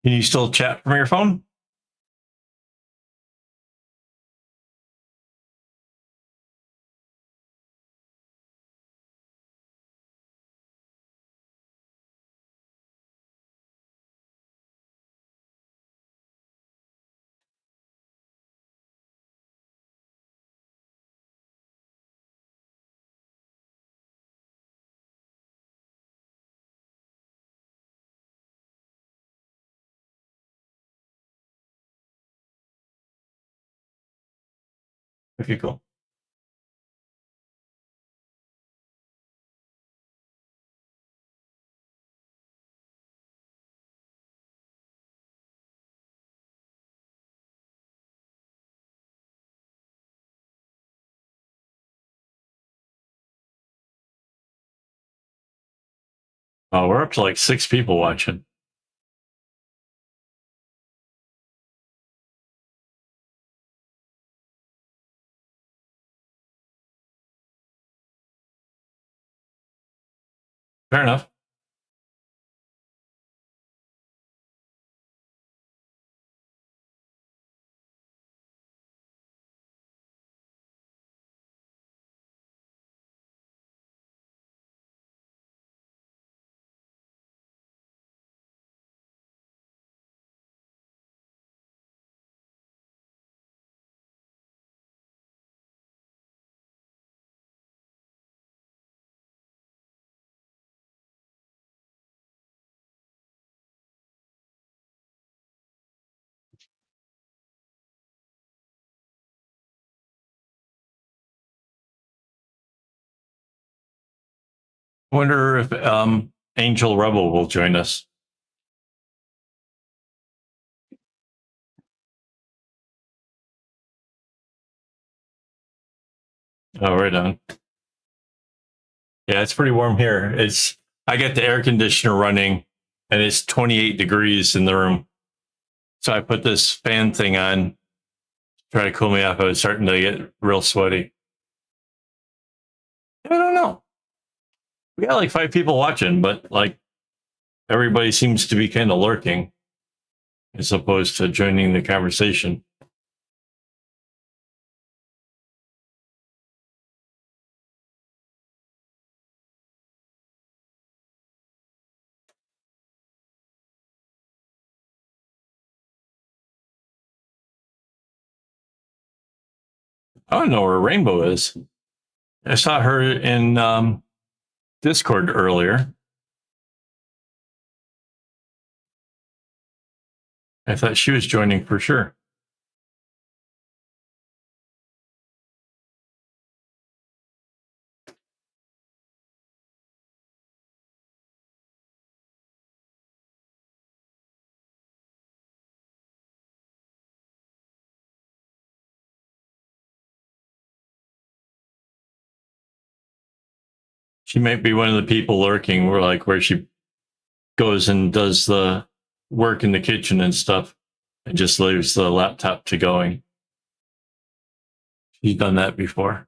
Can you still chat from your phone? Okay, cool. Oh, we're up to like 6 people watching. Fair enough. Wonder if Angel Rebel will join us. Oh, right on. Yeah, it's pretty warm here. I got the air conditioner running and it's 28 degrees in the room. So I put this fan thing on, try to cool me off. I was starting to get real sweaty. I don't know. We got like 5 people watching, but like everybody seems to be kind of lurking as opposed to joining the conversation. I don't know where Rainbow is. I saw her in Discord earlier. I thought she was joining for sure. She might be one of the people lurking where she goes and does the work in the kitchen and stuff and just leaves the laptop to going. She's done that before.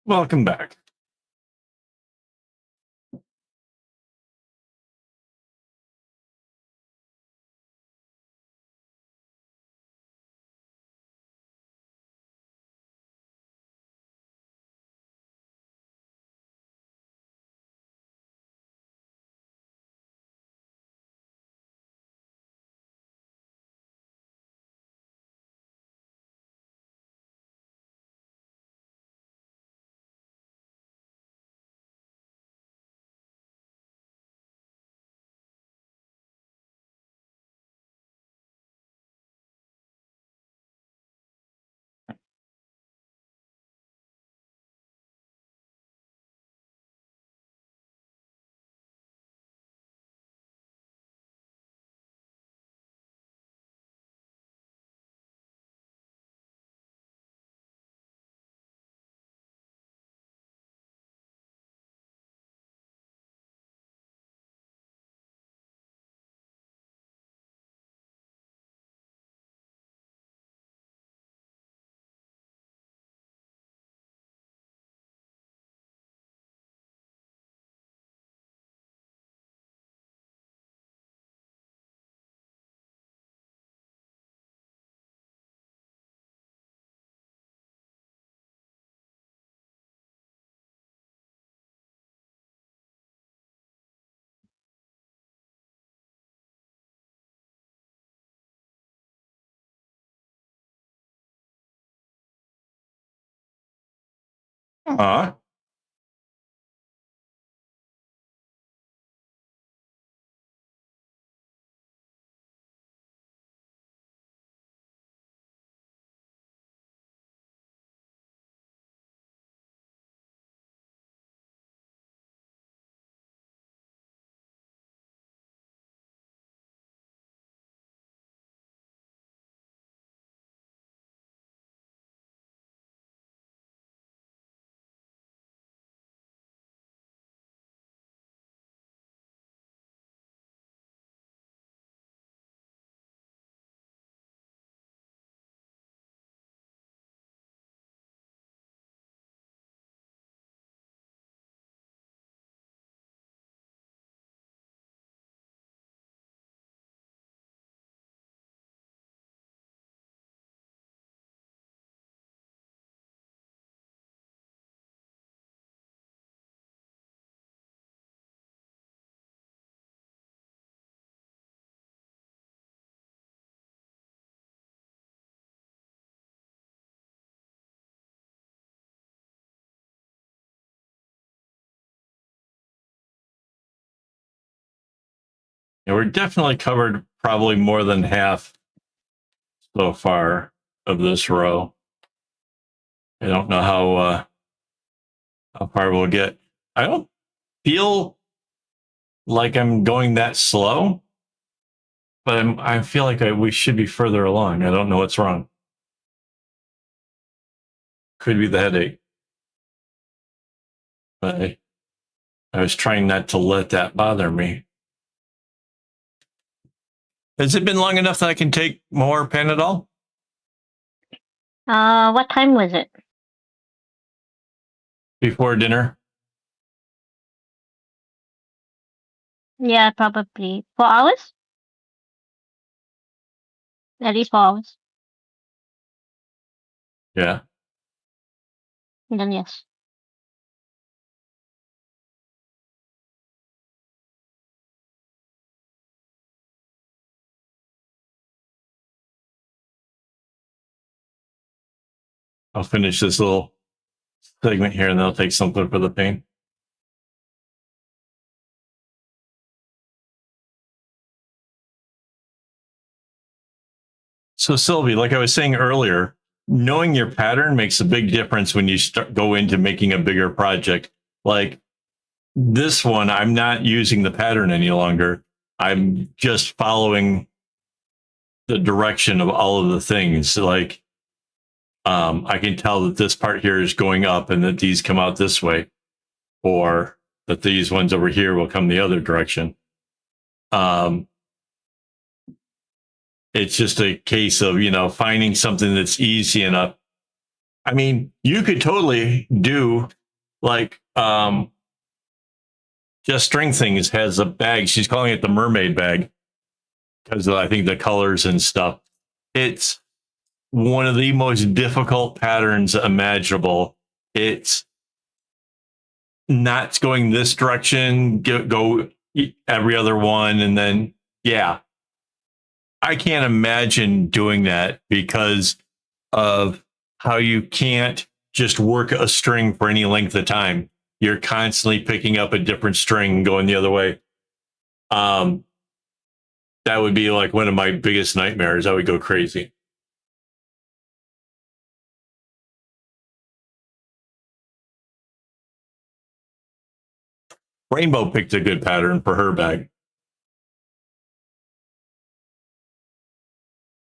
Welcome back. And we're definitely covered probably more than half so far of this row. I don't know how far we'll get. I don't feel like I'm going that slow, but I feel like we should be further along. I don't know what's wrong. Could be the headache. But I was trying not to let that bother me. Has it been long enough that I can take more Panadol? What time was it? Before dinner? Yeah, probably 4 hours. At least 4 hours. Yeah. Then yes. I'll finish this little segment here and then I'll take something for the pain. So Sylvie, like I was saying earlier, knowing your pattern makes a big difference when you go into making a bigger project. Like this one, I'm not using the pattern any longer. I'm just following the direction of all of the things. Like I can tell that this part here is going up and that these come out this way, or that these ones over here will come the other direction. It's just a case of, finding something that's easy enough. I mean, you could totally do like Just String Things has a bag. She's calling it the mermaid bag because I think the colors and stuff. It's one of the most difficult patterns imaginable. It's not going this direction, go every other one. And then, yeah, I can't imagine doing that because of how you can't just work a string for any length of time. You're constantly picking up a different string going the other way. That would be like one of my biggest nightmares. I would go crazy. Rainbow picked a good pattern for her bag.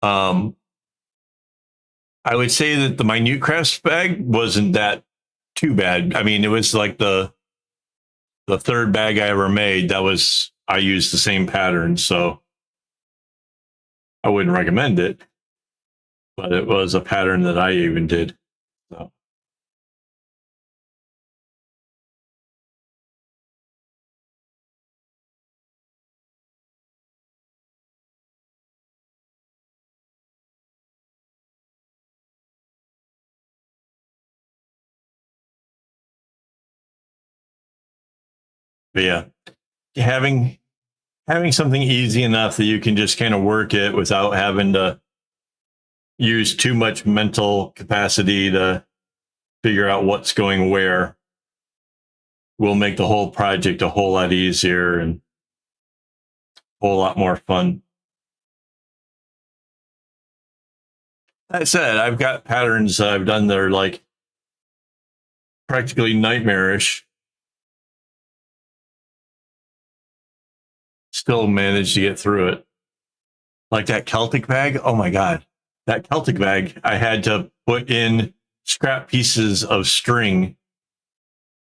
I would say that the Minute Crafts bag wasn't that too bad. I mean, it was like the third bag I ever made. I used the same pattern, so I wouldn't recommend it. But it was a pattern that I even did. So. But yeah, having something easy enough that you can just kind of work it without having to use too much mental capacity to figure out what's going where will make the whole project a whole lot easier and a whole lot more fun. That said, I've got patterns I've done that are like practically nightmarish. Still managed to get through it. Like that Celtic bag. Oh my God. That Celtic bag, I had to put in scrap pieces of string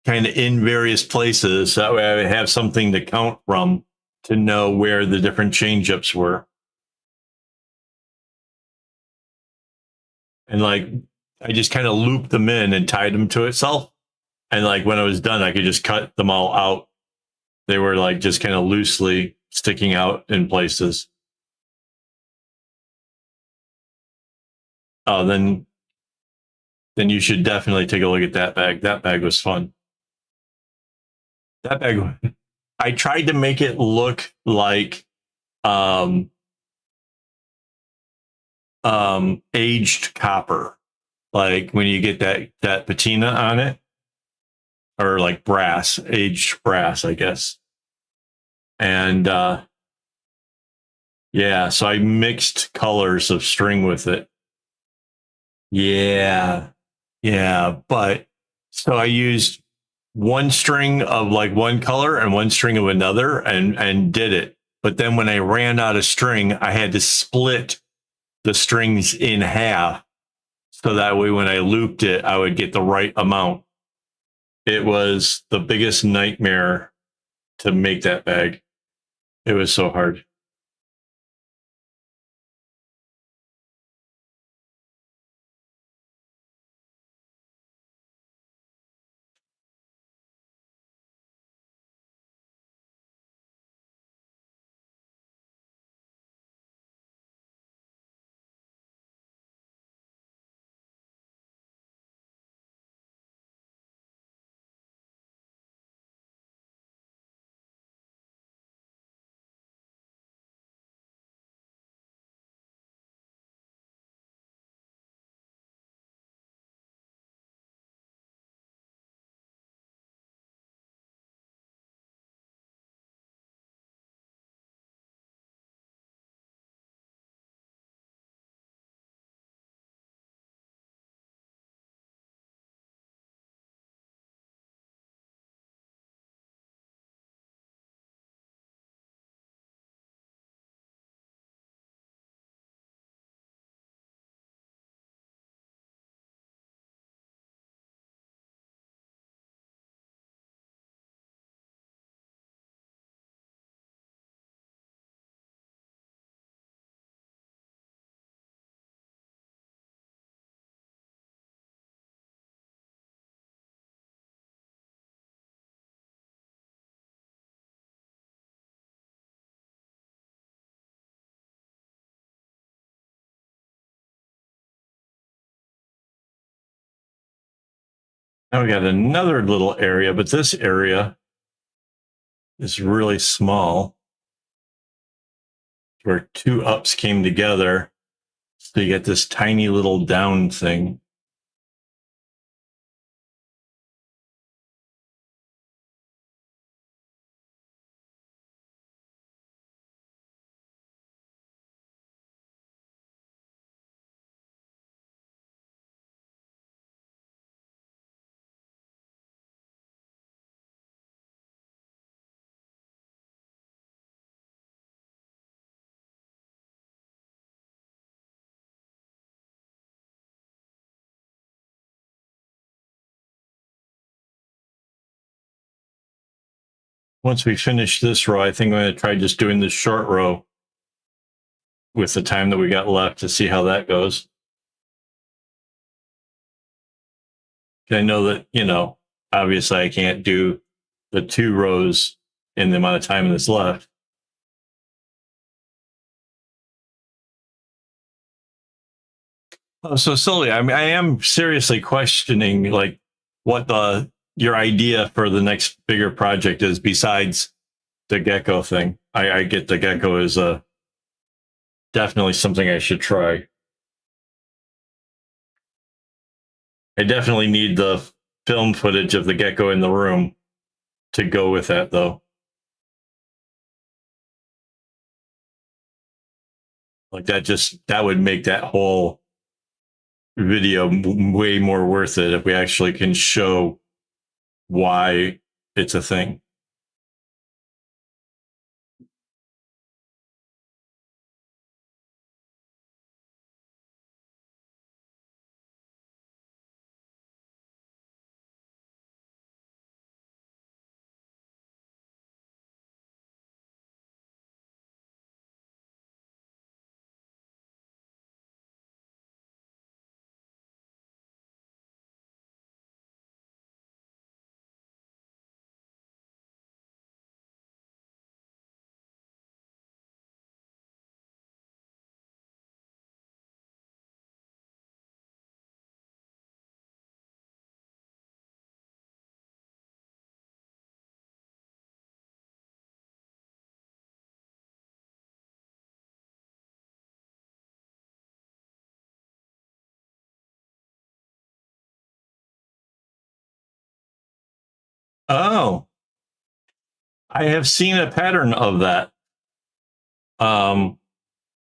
kind of in various places. That way I would have something to count from to know where the different change ups were. And like, I just kind of looped them in and tied them to itself. And like, when I was done, I could just cut them all out. They were like just kind of loosely sticking out in places. Oh, then you should definitely take a look at that bag. That bag was fun. That bag, I tried to make it look like aged copper, like when you get that patina on it, or like brass, aged brass, I guess. And Yeah, so I mixed colors of string with it. Yeah. Yeah, but so I used one string of like one color and one string of another and did it. But then when I ran out of string, I had to split the strings in half so that way when I looped it, I would get the right amount. It was the biggest nightmare to make that bag. It was so hard. Now we got another little area, but this area is really small where two ups came together. So you get this tiny little down thing. Once we finish this row, I think I'm going to try just doing this short row with the time that we got left to see how that goes. I know that, obviously I can't do the 2 rows in the amount of time that's left. Oh, so Sylvia, I am seriously questioning like what your idea for the next bigger project is besides the gecko thing. I get the gecko is definitely something I should try. I definitely need the film footage of the gecko in the room to go with that, though. Like that would make that whole video way more worth it if we actually can show why it's a thing. Oh, I have seen a pattern of that.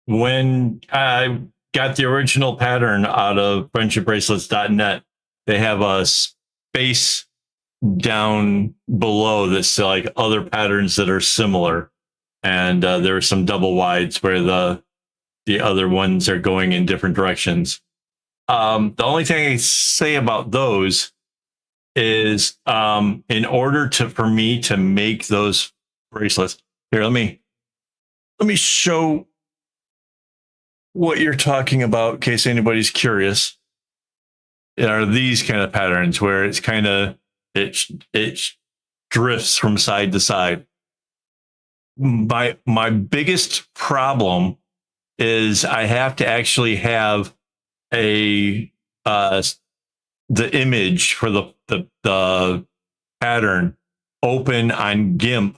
when I got the original pattern out of friendshipbracelets.net, they have a space down below that's like other patterns that are similar. And there are some double wides where the other ones are going in different directions. The only thing I say about those is in order for me to make those bracelets, here, let me show what you're talking about in case anybody's curious. Are these kind of patterns where it's kind of it drifts from side to side. My biggest problem is I have to actually have a the image for the pattern open on GIMP,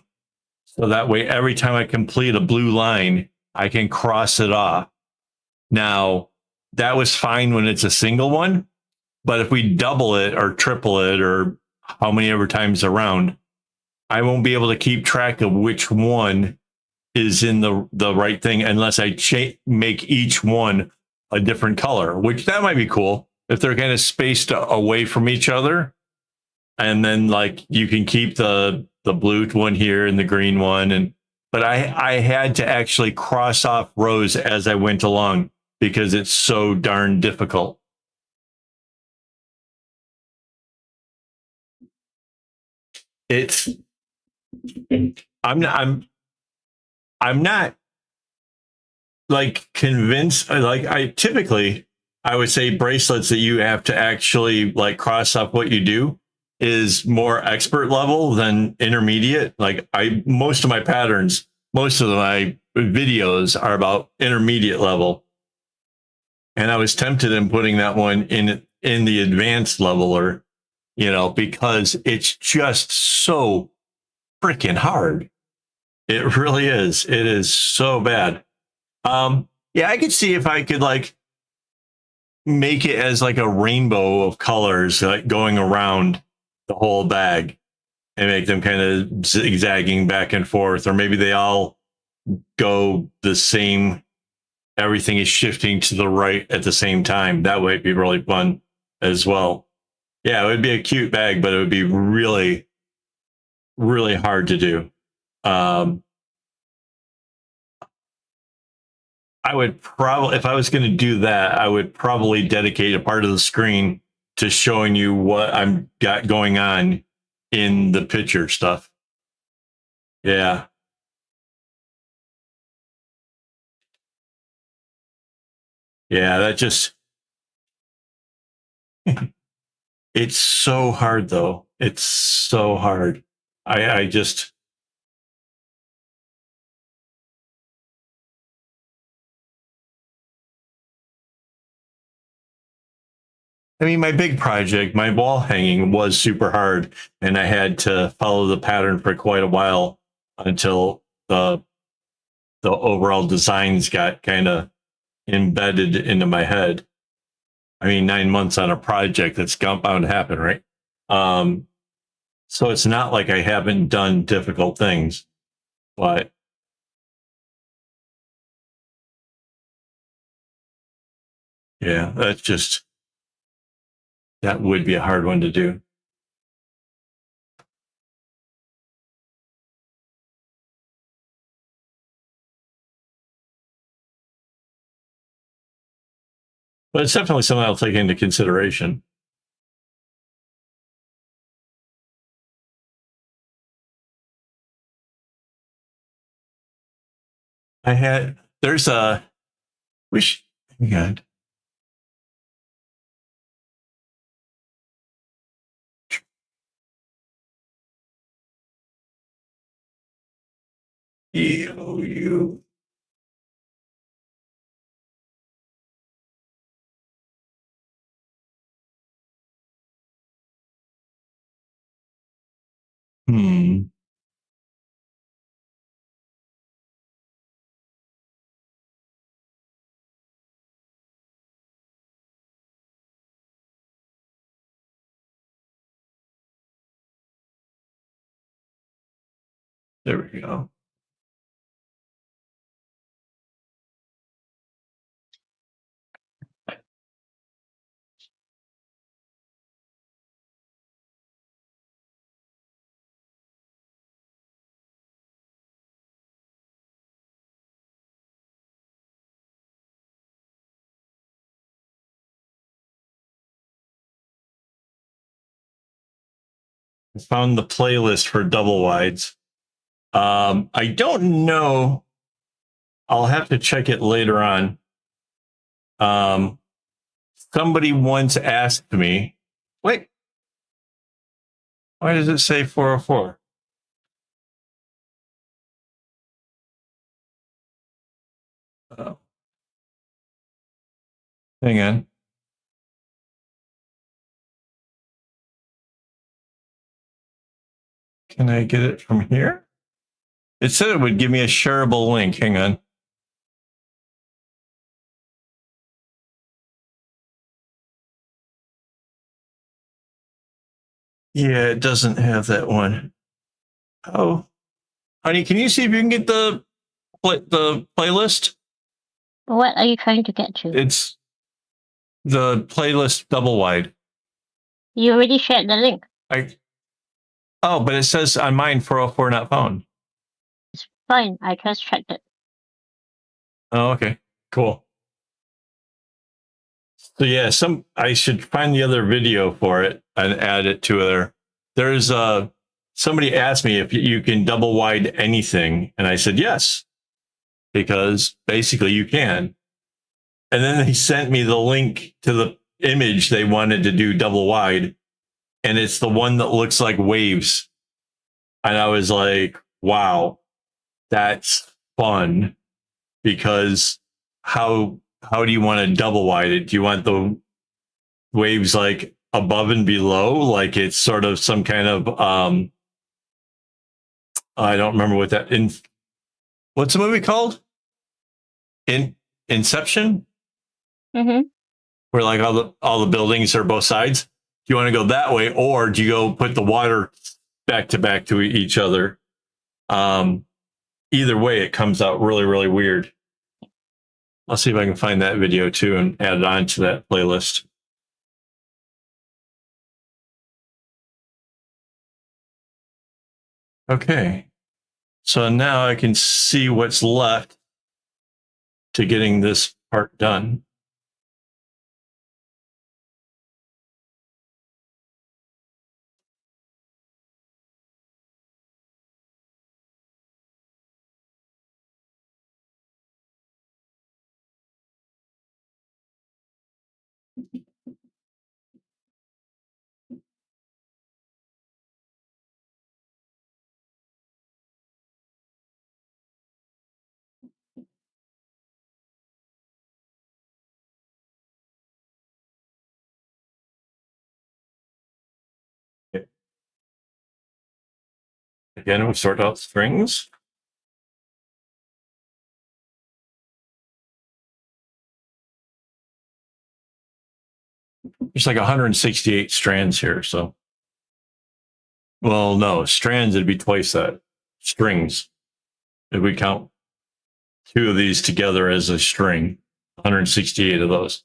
so that way every time I complete a blue line, I can cross it off. Now, that was fine when it's a single one, but if we double it or triple it or how many ever times around, I won't be able to keep track of which one is in the right thing unless I make each one a different color, which that might be cool if they're kind of spaced away from each other. And then like you can keep the blue one here and the green one. And but I had to actually cross off rows as I went along because it's so darn difficult. It's I'm not like convinced. Like I typically I would say bracelets that you have to actually like cross off what you do is more expert level than intermediate. Like I most of my patterns, most of my videos are about intermediate level. And I was tempted in putting that one in the advanced level, or because it's just so freaking hard. It really is. It is so bad. Yeah, I could see if I could like make it as like a rainbow of colors like going around the whole bag and make them kind of zigzagging back and forth, or maybe they all go the same. Everything is shifting to the right at the same time. That would be really fun as well. Yeah, it would be a cute bag, but it would be really, really hard to do. Um, I would probably, if I was going to do that, I would probably dedicate a part of the screen to showing you what I'm got going on in the picture stuff. Yeah. Yeah. That just, it's so hard though. It's so hard. I just, I mean, my big project, my wall hanging was super hard, and I had to follow the pattern for quite a while until the overall designs got kind of embedded into my head. I mean, 9 months on a project that's bound to happen, right? Um, so it's not like I haven't done difficult things, but yeah, that would be a hard one to do. But it's definitely something I'll take into consideration. There's a, wish, God, you, hmm. There we go. I found the playlist for double wides. I don't know. I'll have to check it later on. Somebody once asked me, wait, why does it say 404? Hang on. Can I get it from here? It said it would give me a shareable link. Hang on. Yeah, it doesn't have that one. Oh, honey, can you see if you can get the playlist? What are you trying to get to? It's the playlist double wide. You already shared the link. But it says on mine 404 not found. It's fine. I just checked it. Oh, okay, cool. So yeah, I should find the other video for it and add it to there. There's somebody asked me if you can double wide anything, and I said yes, because basically you can. And then they sent me the link to the image they wanted to do double wide, and it's the one that looks like waves. And I was like, wow, that's fun, because how do you want to double wide it? Do you want the waves like above and below, like it's sort of some kind of I don't remember what that what's the movie called? Inception? Mm-hmm. Where like all the buildings are both sides. Do you want to go that way, or do you go put the water back to each other? Either way, it comes out really, really weird. I'll see if I can find that video too and add it on to that playlist. Okay. So now I can see what's left to getting this part done. Again, we sort out strings. There's like 168 strands here. So, well, no, strands, it'd be twice that. Strings. If we count two of these together as a string, 168 of those.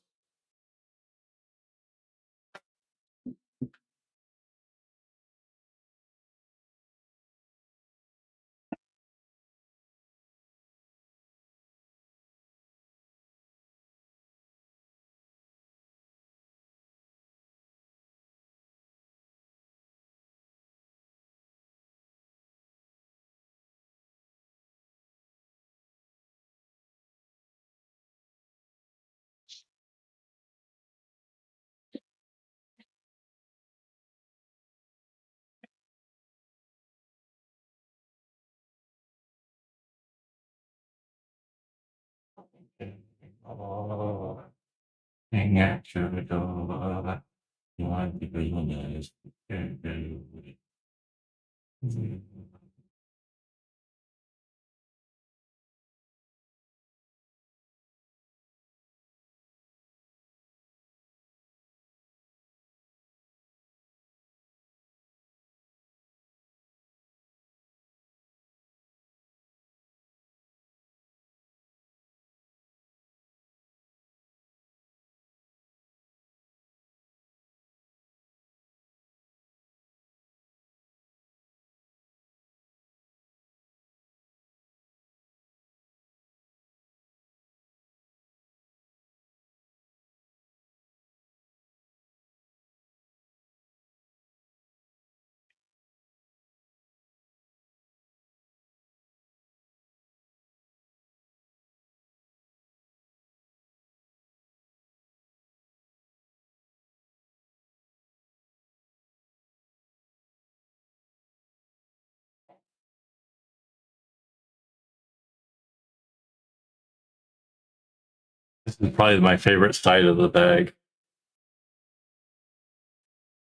This is probably my favorite side of the bag,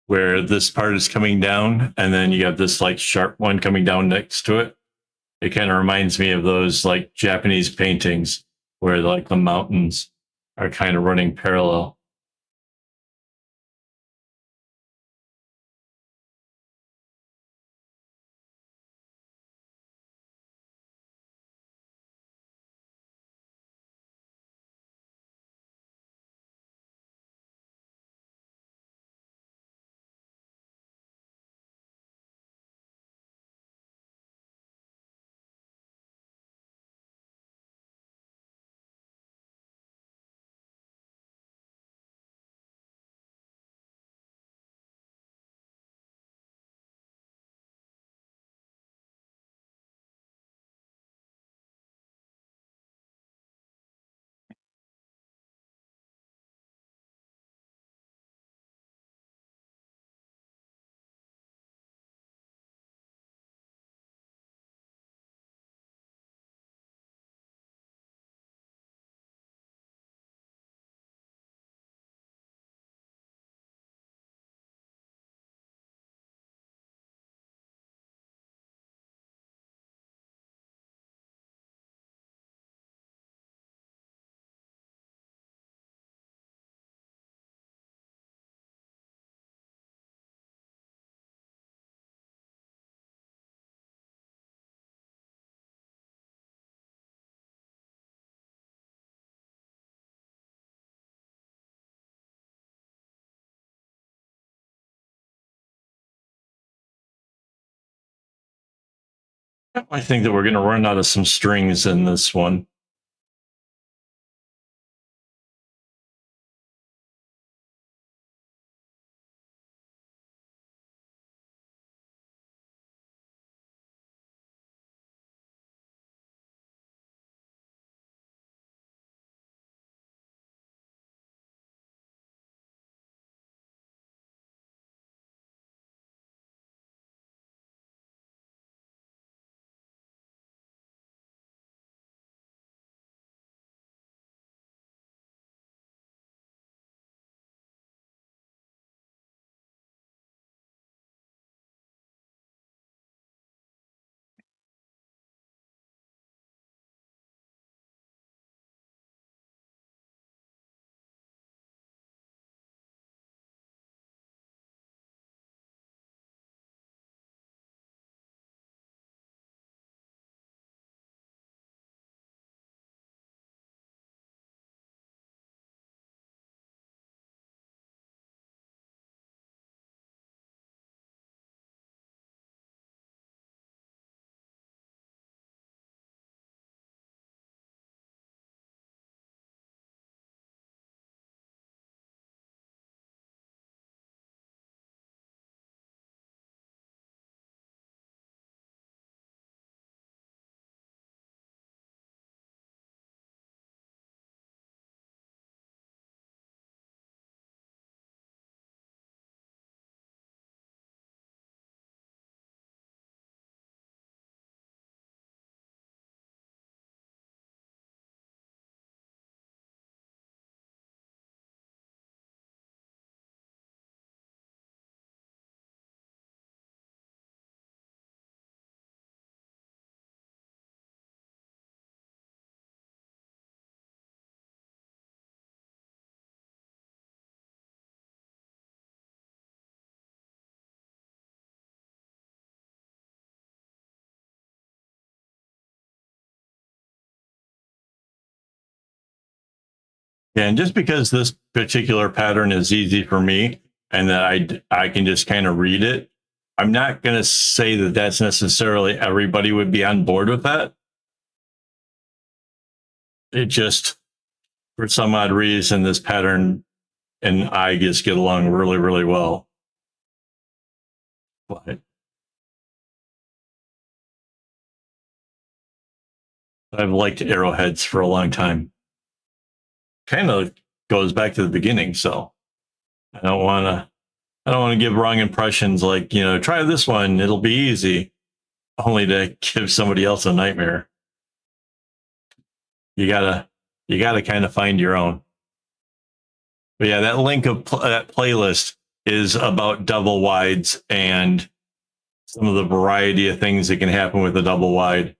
where this part is coming down and then you have this like sharp one coming down next to it. It kind of reminds me of those like Japanese paintings where like the mountains are kind of running parallel. I think that we're going to run out of some strings in this one. Yeah, and just because this particular pattern is easy for me and that I can just kind of read it, I'm not going to say that that's necessarily everybody would be on board with that. It just, for some odd reason, this pattern and I just get along really, really well. But I've liked arrowheads for a long time. Kind of goes back to the beginning, so I don't want to. I don't want to give wrong impressions. Like, try this one; it'll be easy, only to give somebody else a nightmare. You gotta You got to kind of find your own. But yeah, that link of that playlist is about double wides and some of the variety of things that can happen with a double wide.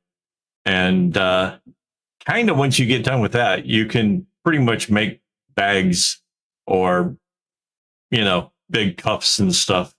And kind of once you get done with that, you can pretty much make bags or, big cuffs and stuff.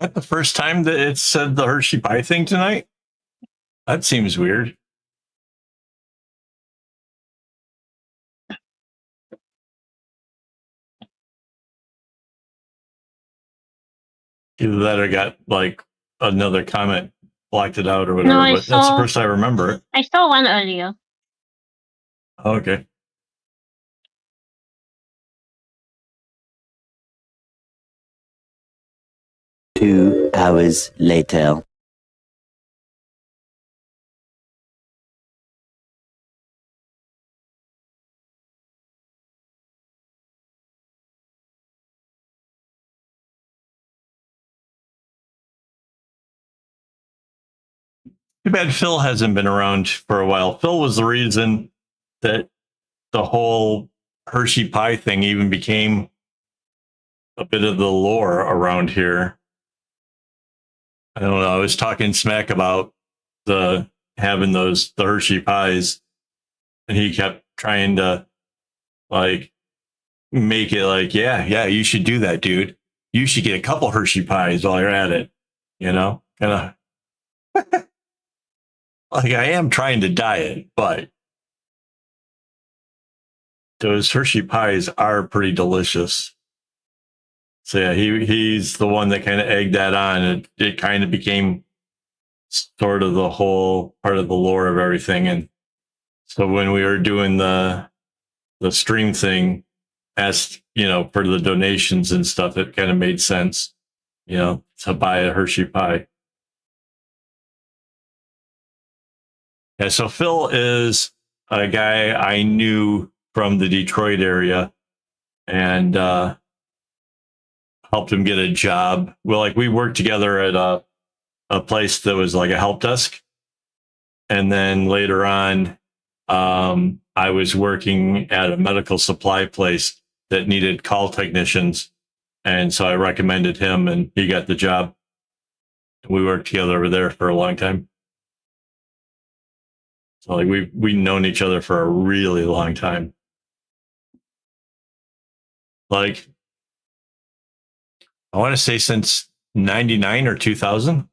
That the first time that it said the Hershey pie thing tonight? That seems weird. Either that or got like another comment blocked it out or whatever. No, But that's the first I remember it. I saw one earlier. Okay. Two hours later. Too bad Phil hasn't been around for a while. Phil was the reason that the whole Hershey pie thing even became a bit of the lore around here. I don't know. I was talking smack about the having the Hershey pies, and he kept trying to like make it like, yeah, you should do that, dude. You should get a couple Hershey pies while you're at it. You know, kind of like I am trying to diet, but those Hershey pies are pretty delicious. So yeah, he's the one that kind of egged that on. It kind of became sort of the whole part of the lore of everything. And so when we were doing the stream thing, asked for the donations and stuff, it kind of made sense, to buy a Hershey pie. Yeah, so Phil is a guy I knew from the Detroit area, and helped him get a job. Well, like we worked together at a place that was like a help desk, and then later on, I was working at a medical supply place that needed call technicians, and so I recommended him, and he got the job. We worked together over there for a long time. So like we've known each other for a really long time. Like I want to say since 99 or 2000.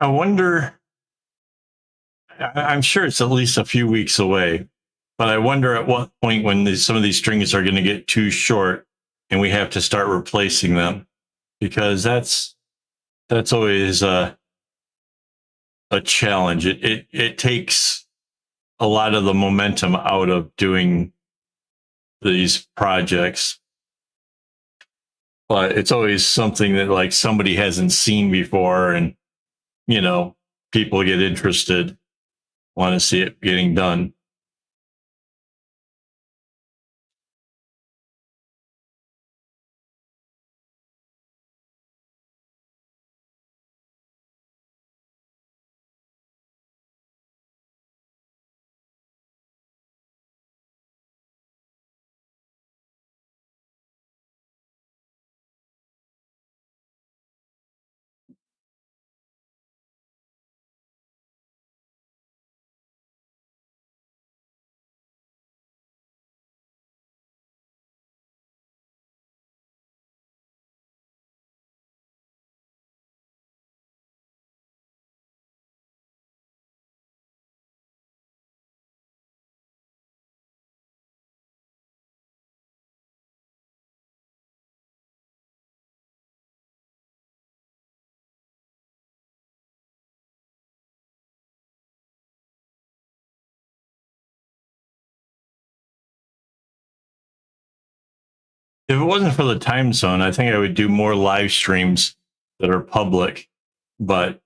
I wonder I'm sure it's at least a few weeks away, but I wonder at what point when some of these strings are going to get too short and we have to start replacing them, because that's always a challenge. It takes a lot of the momentum out of doing these projects, but it's always something that like somebody hasn't seen before, and you know, people get interested, want to see it getting done. If it wasn't for the time zone, I think I would do more live streams that are public, but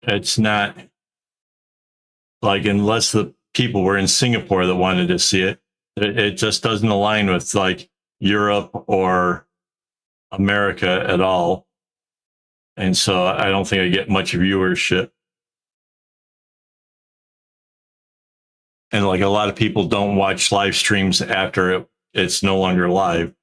it's not like, unless the people were in Singapore that wanted to see it, it just doesn't align with like Europe or America at all. And so I don't think I get much viewership. And like a lot of people don't watch live streams after it's no longer live.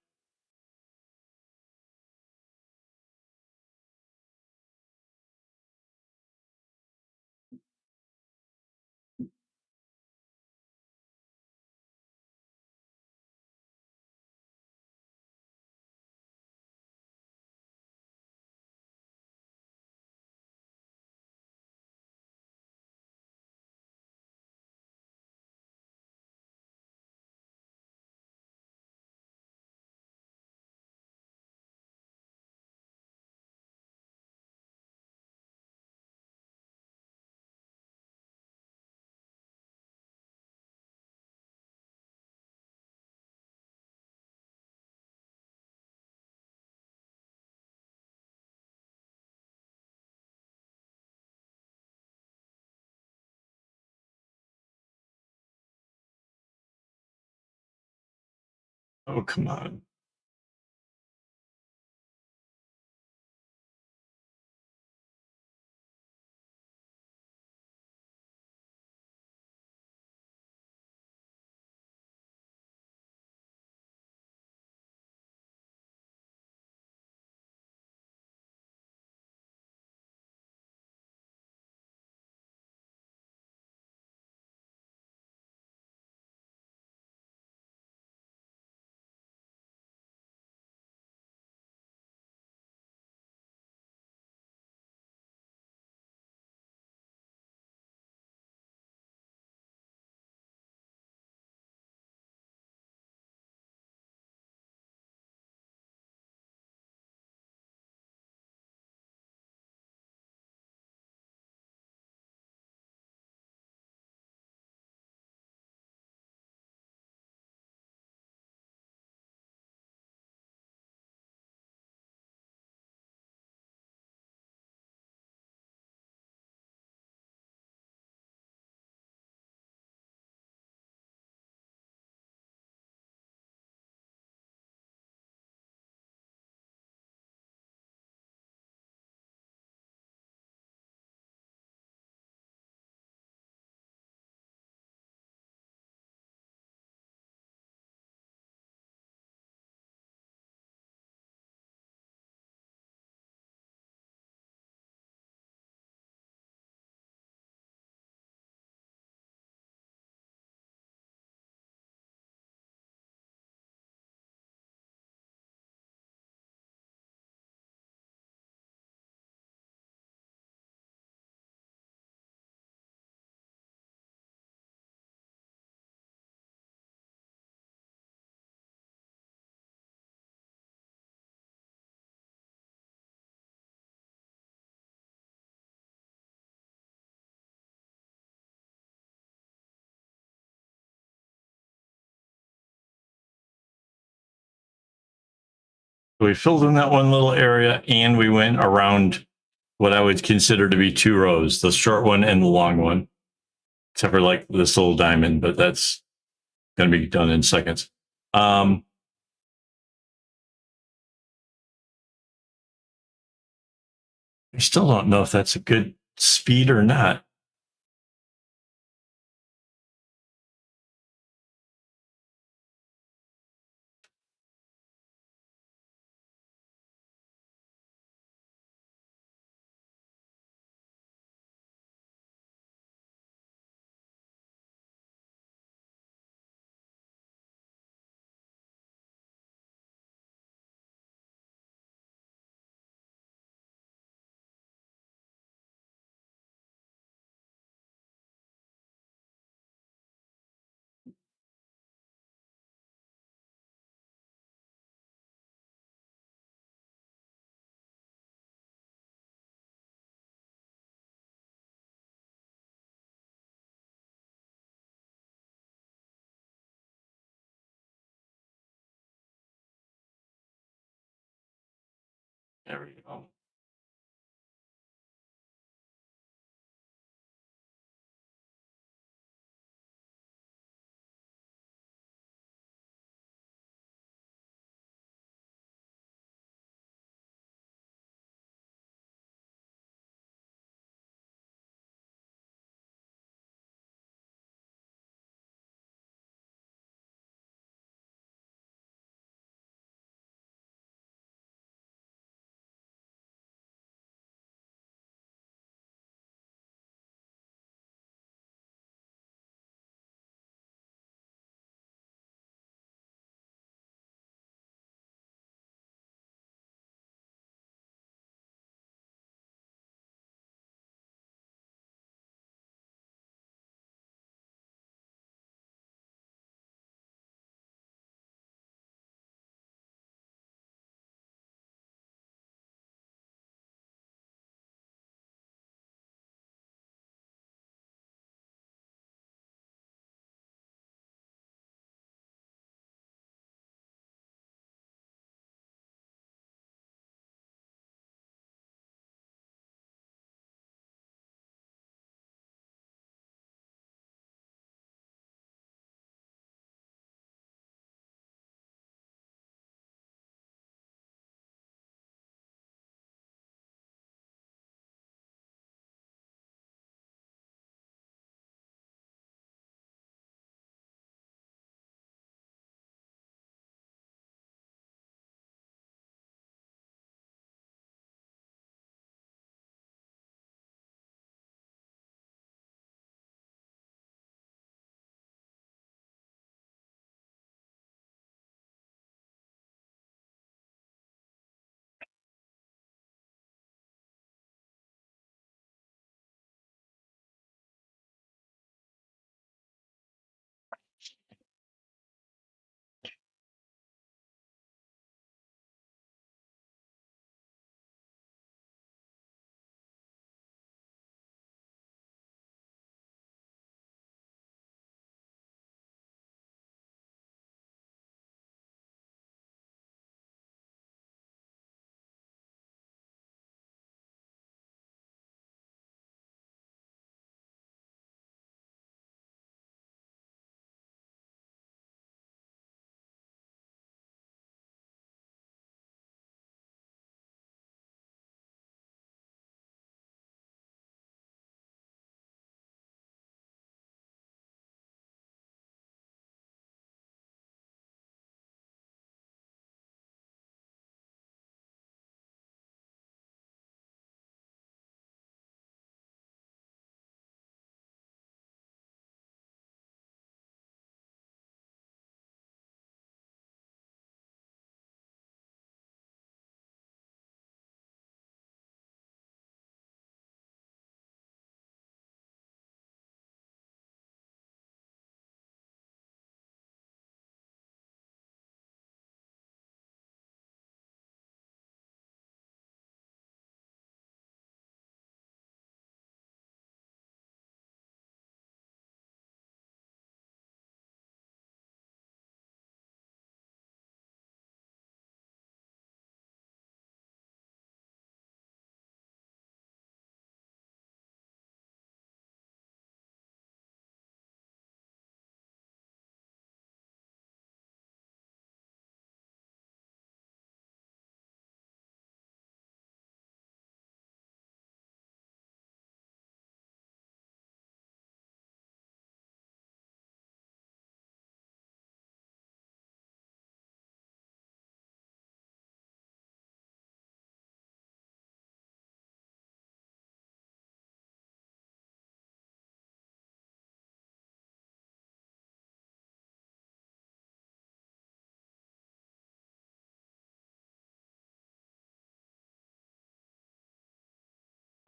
Oh, come on. We filled in that one little area and we went around what I would consider to be two rows, the short one and the long one, except for like this little diamond, but that's going to be done in seconds. I still don't know if that's a good speed or not. There we go.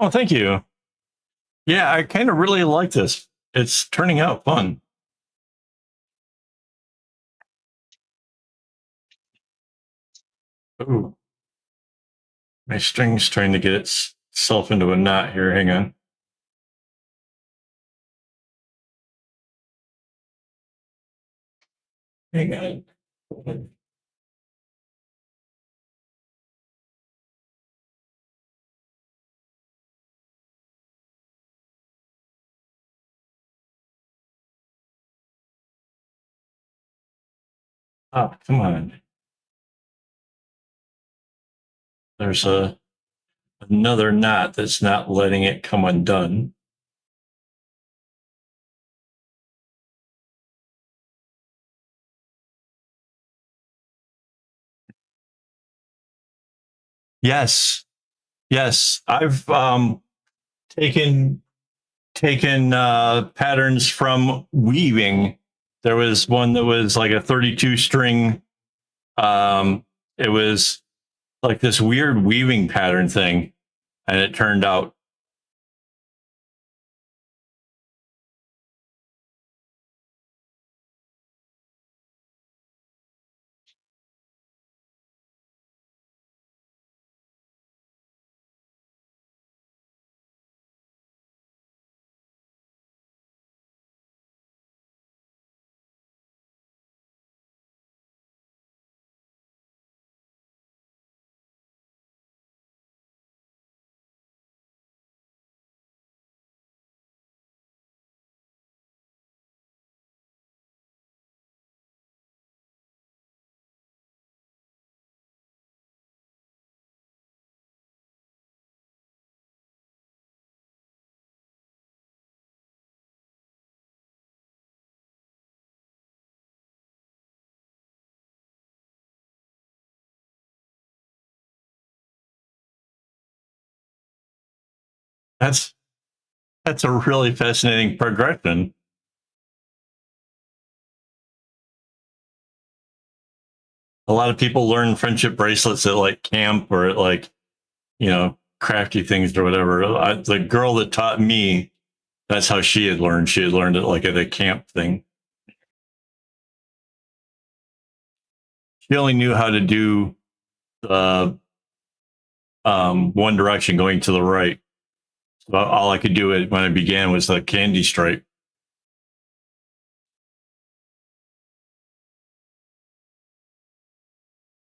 Oh, thank you. Yeah, I kind of really like this. It's turning out fun. Ooh, my string's trying to get itself into a knot here. Hang on. Hang on. Oh, come on. There's another knot that's not letting it come undone. Yes, yes. I've taken patterns from weaving. There was one that was like a 32 string. It was like this weird weaving pattern thing, and it turned out. That's that's a really fascinating progression. A lot of people learn friendship bracelets at like camp or at like, crafty things or whatever. The girl that taught me, that's how she had learned. She had learned it like at a camp thing. She only knew how to do the one direction going to the right. So all I could do it when I began was the candy stripe.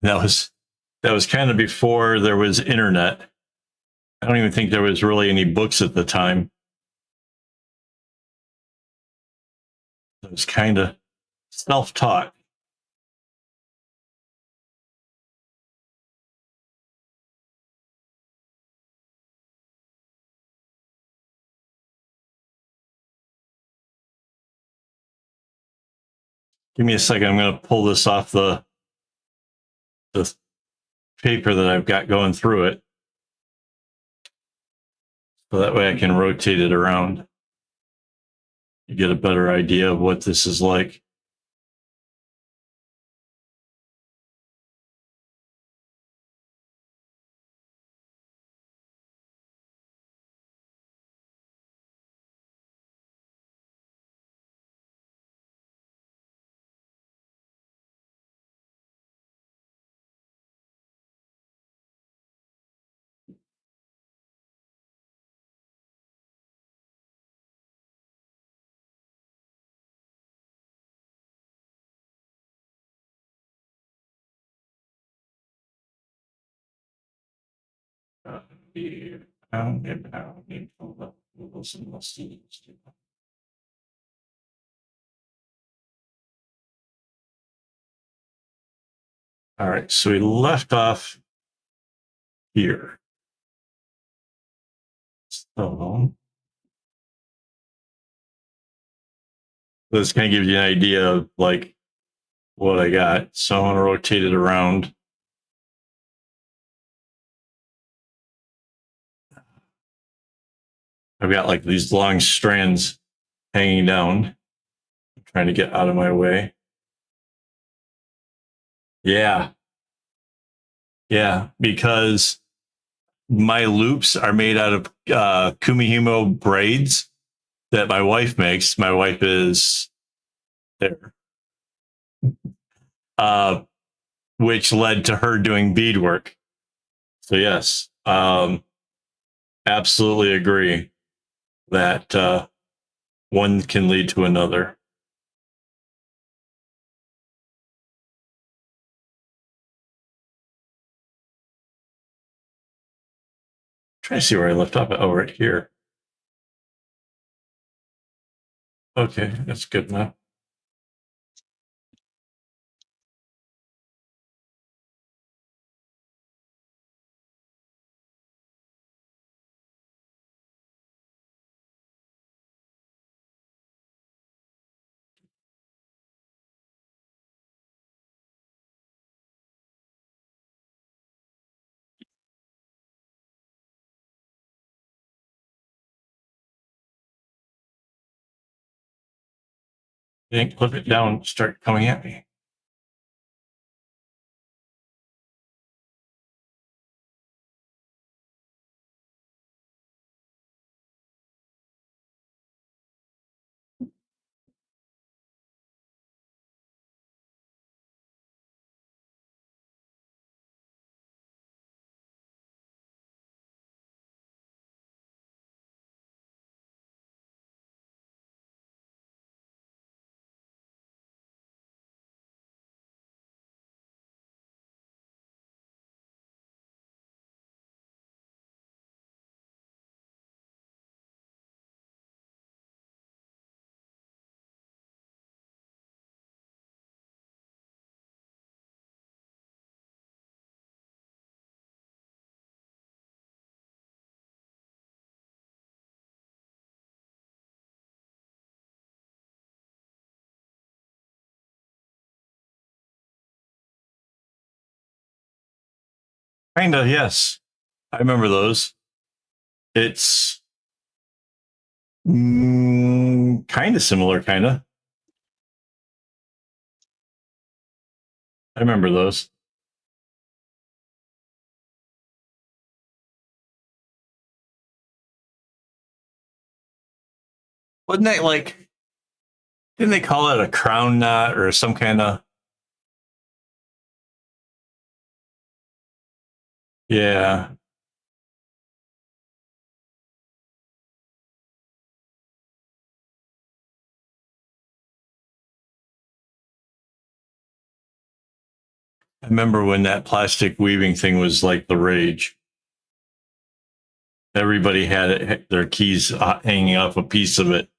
That was kind of before there was internet. I don't even think there was really any books at the time. It was kind of self-taught. Give me a second. I'm going to pull this off the paper that I've got going through it. So that way I can rotate it around. You get a better idea of what this is like. All right, so we left off here. So this kind of gives you an idea of like what I got. So I'm going to rotate it around. I've got like these long strands hanging down. I'm trying to get out of my way. Yeah. Yeah, because my loops are made out of Kumihimo braids that my wife makes. My wife is there, which led to her doing beadwork. So yes, absolutely agree that one can lead to another. Trying to see where I left off. Oh, right here. Okay, that's good enough. Then clip it down, start coming at me. Kinda, yes. I remember those. It's kind of similar, kind of. I remember those. Wasn't that like, didn't they call it a crown knot or some kind of? Yeah. I remember when that plastic weaving thing was like the rage. Everybody had it, their keys hanging off a piece of it.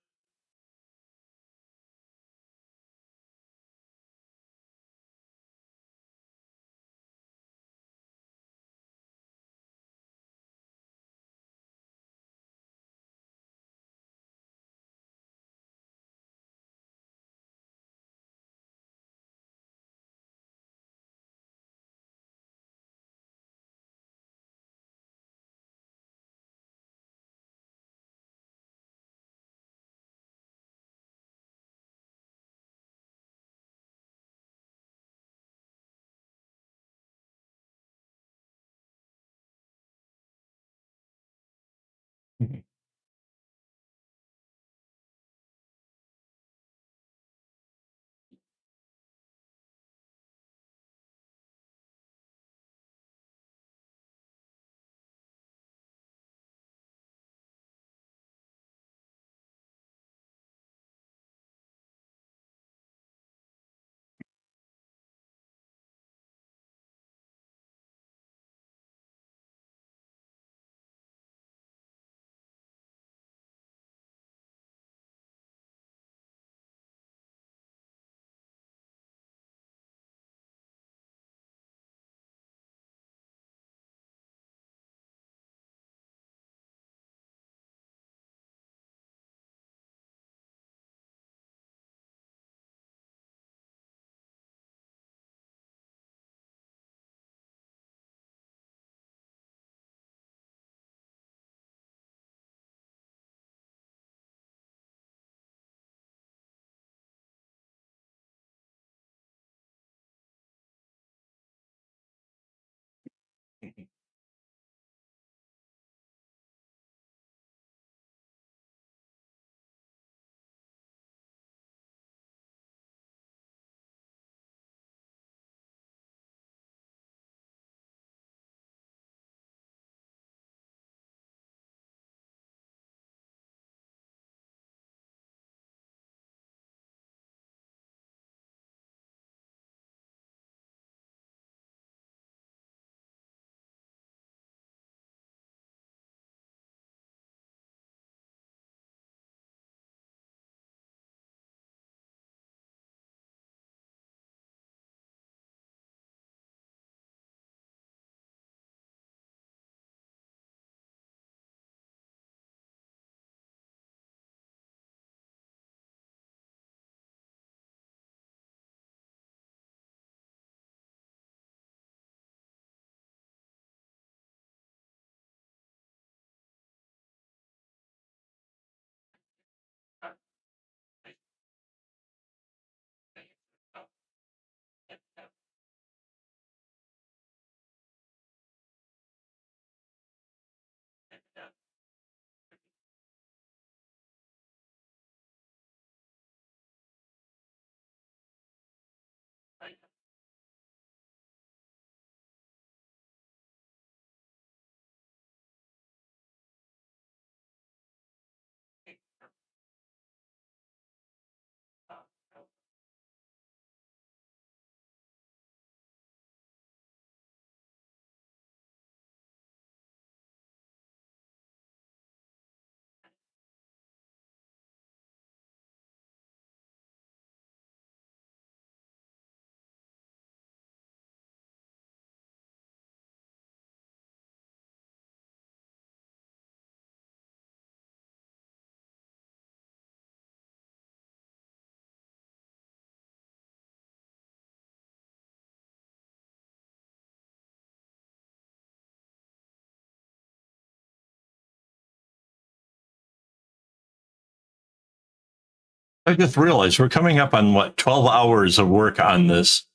I just realized we're coming up on what, 12 hours of work on this.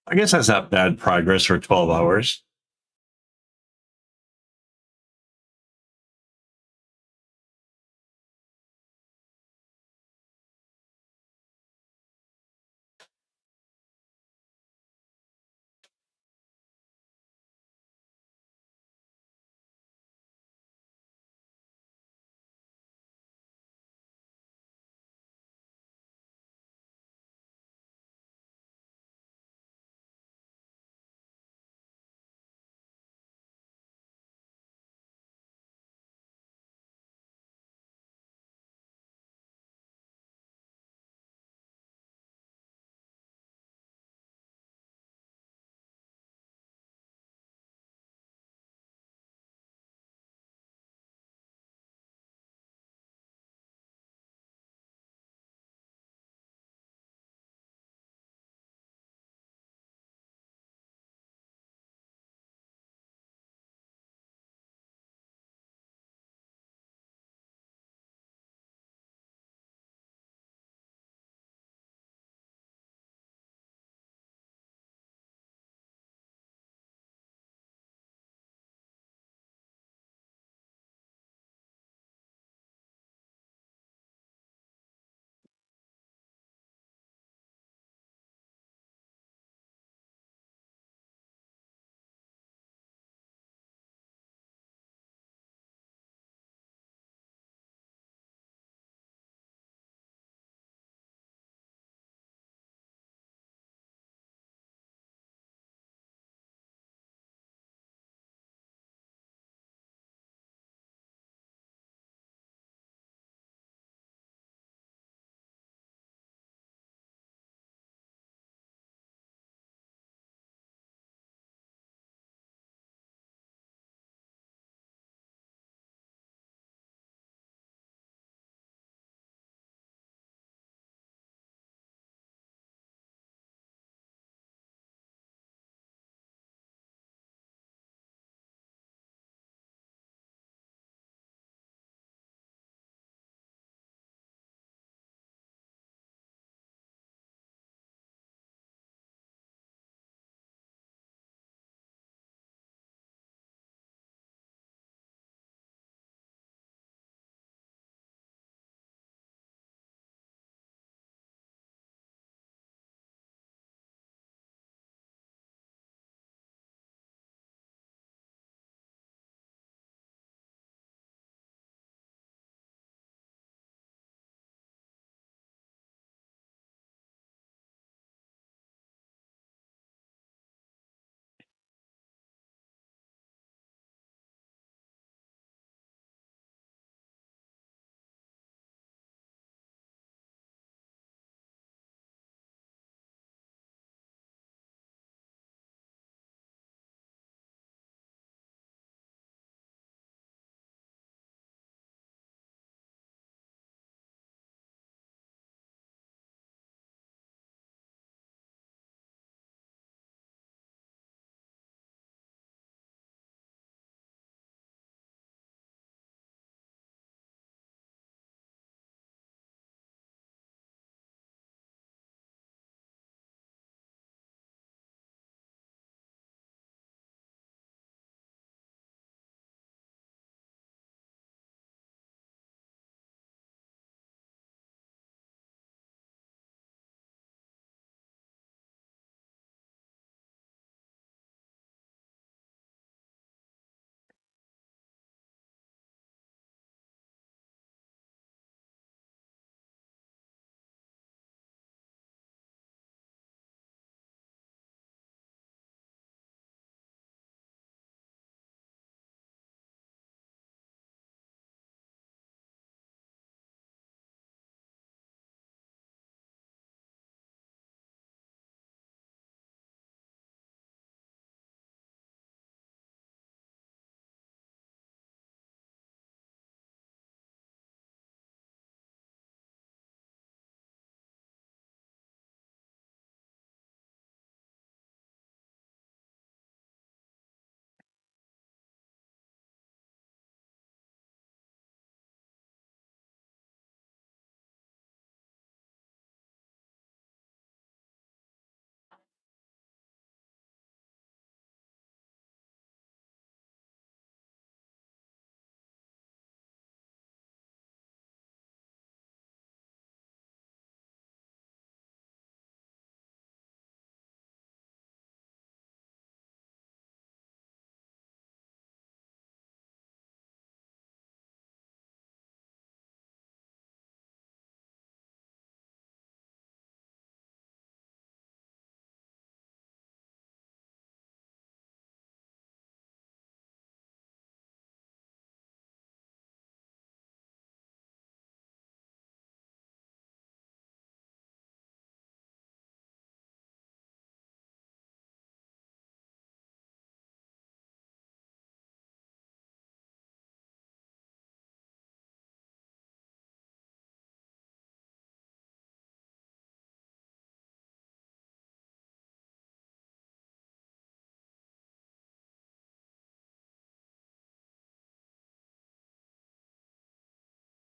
I guess that's not bad progress for 12 hours.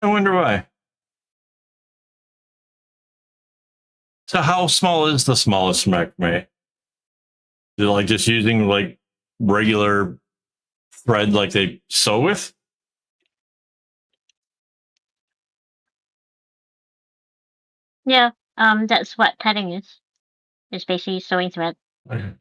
I wonder why. So how small is the smallest macrame? Is it like just using like regular thread like they sew with? Yeah, that's what cutting is. It's basically sewing thread. Okay.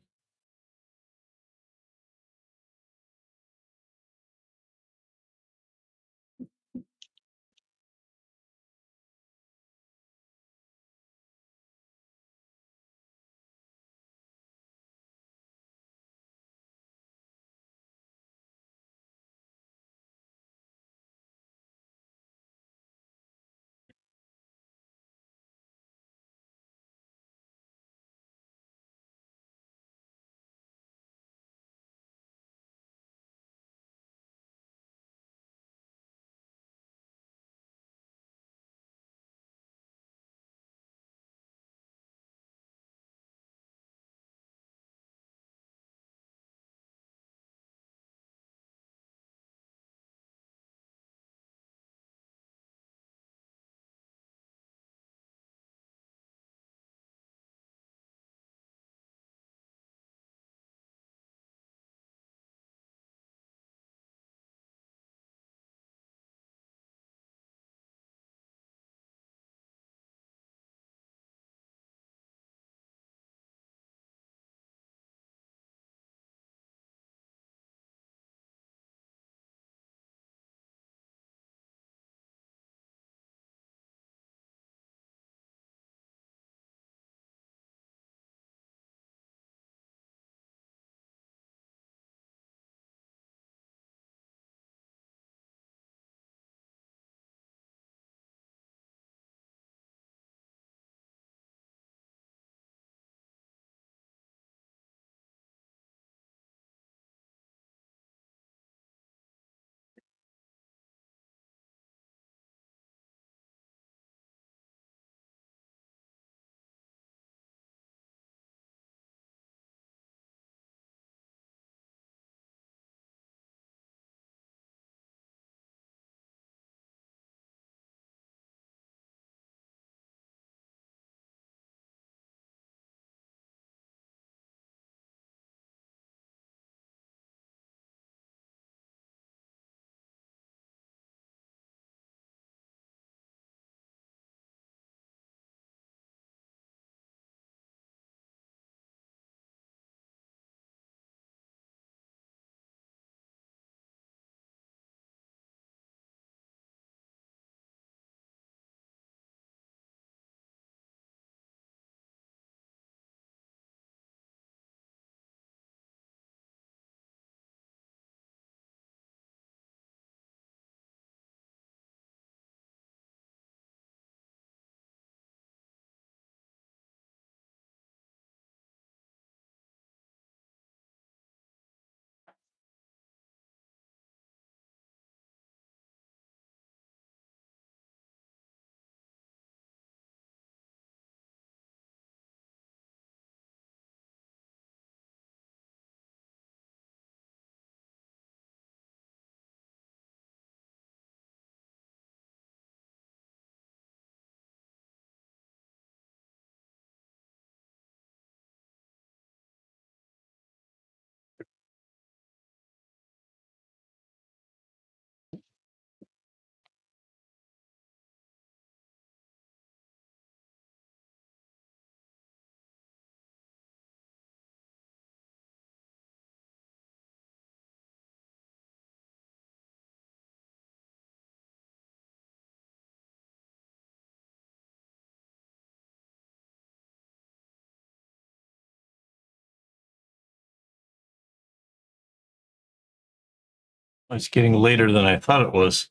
It's getting later than I thought it was.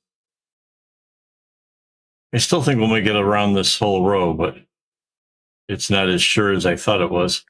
I still think we'll make it around this whole row, but it's not as sure as I thought it was.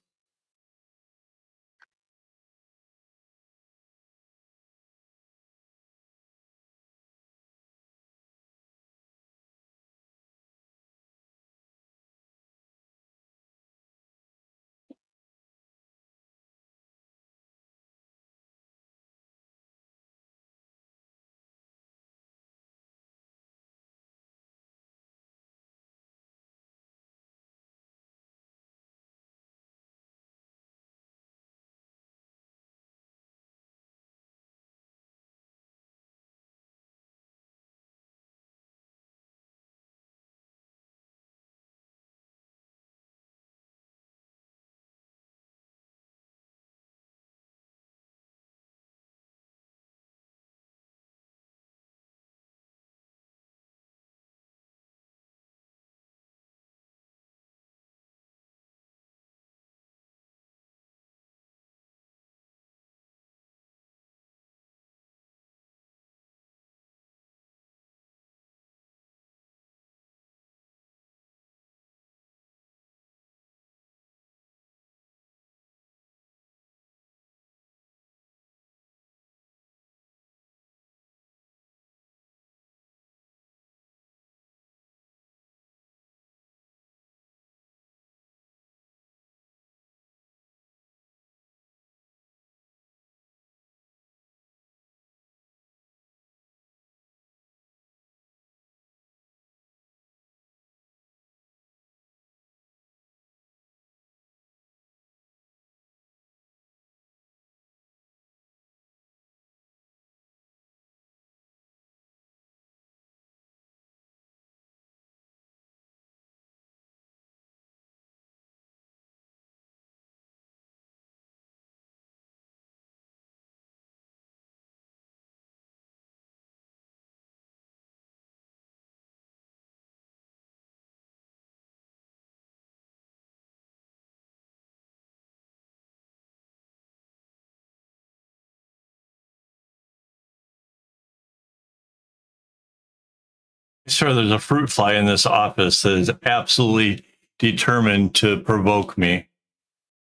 Sure, there's a fruit fly in this office that is absolutely determined to provoke me.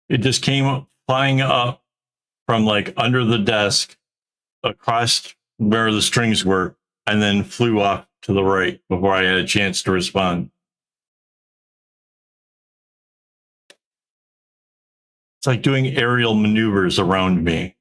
It just came flying up from like under the desk across where the strings were and then flew off to the right before I had a chance to respond. It's like doing aerial maneuvers around me.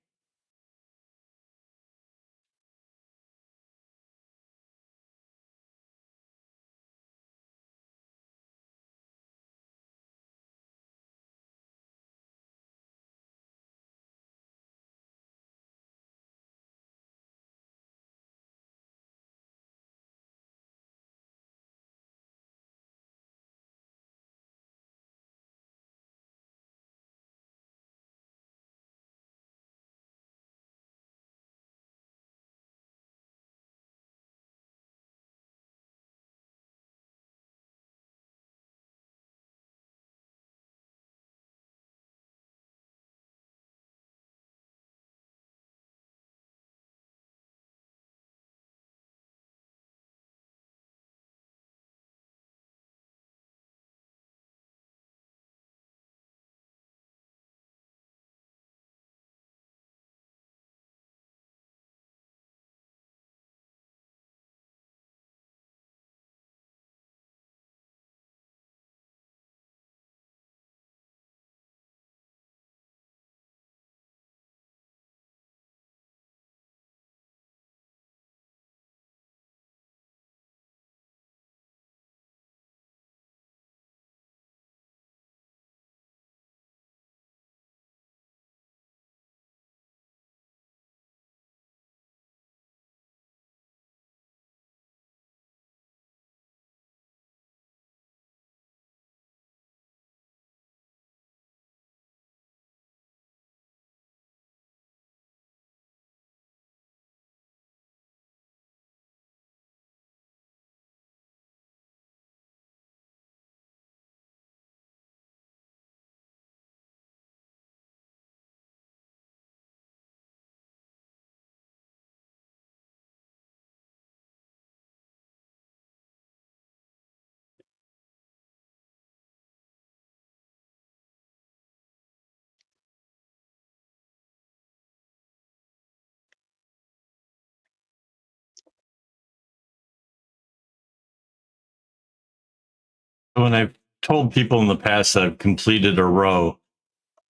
When I've told people in the past that I've completed a row,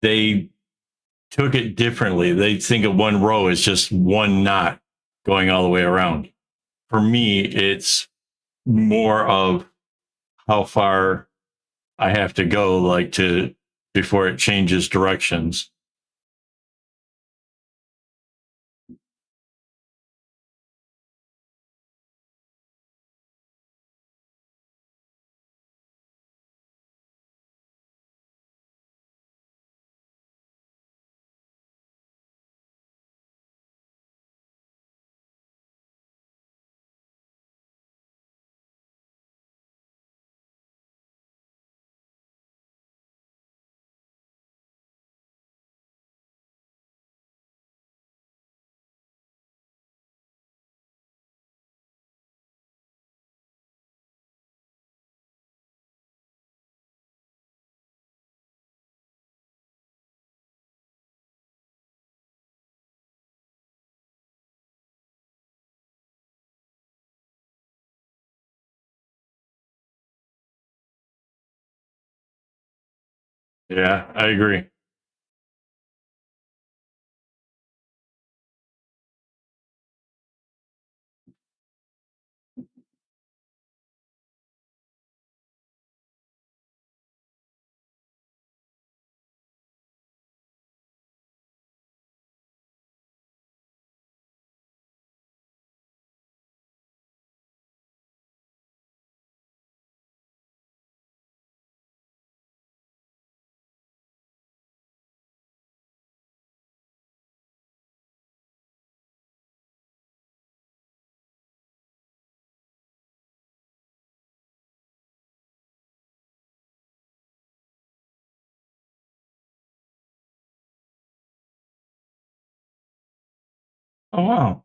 they took it differently. They think of one row as just one knot going all the way around. For me, it's more of how far I have to go, like to before it changes directions. Yeah, I agree. Oh wow.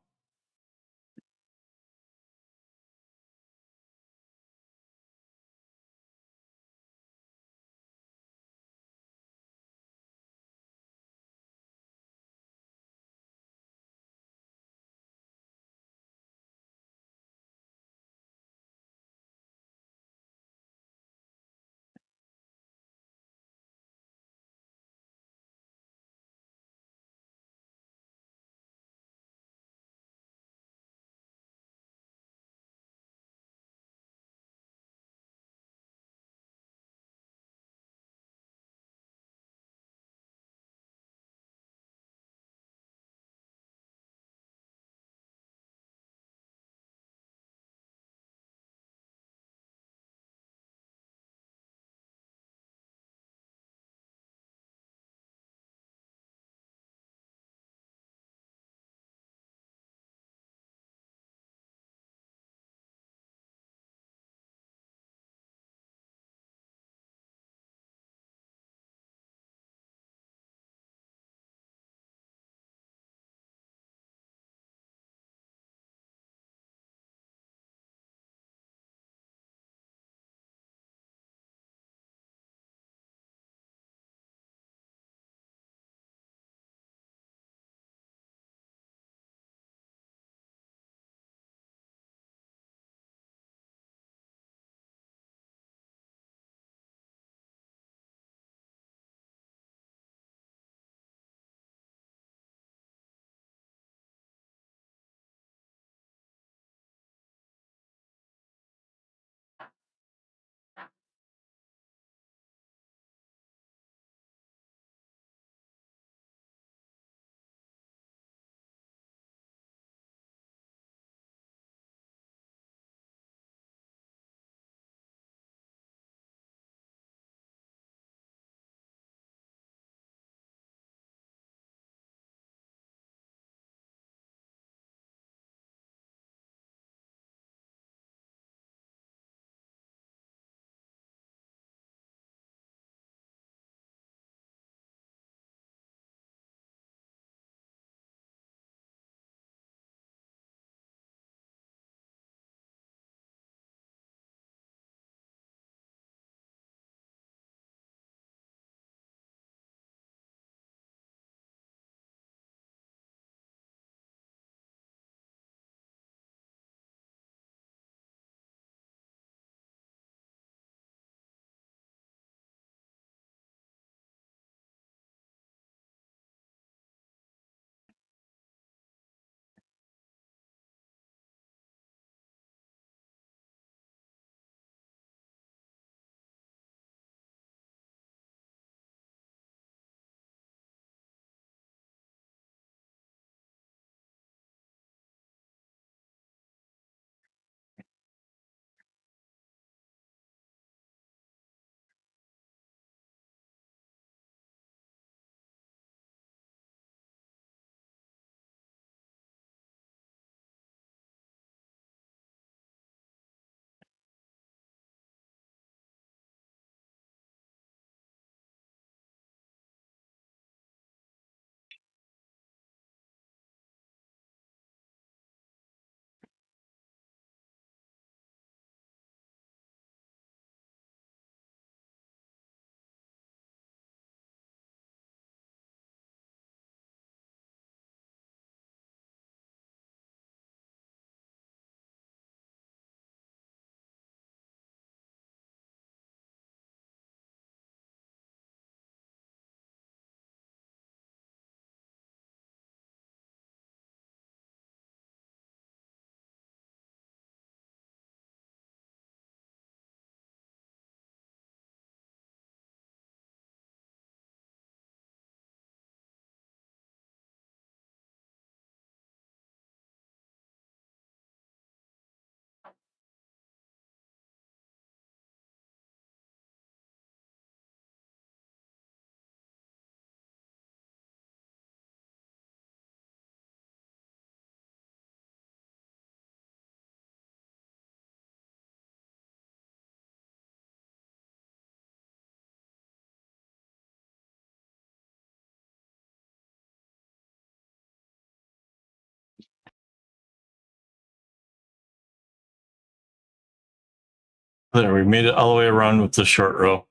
There, we made it all the way around with the short row.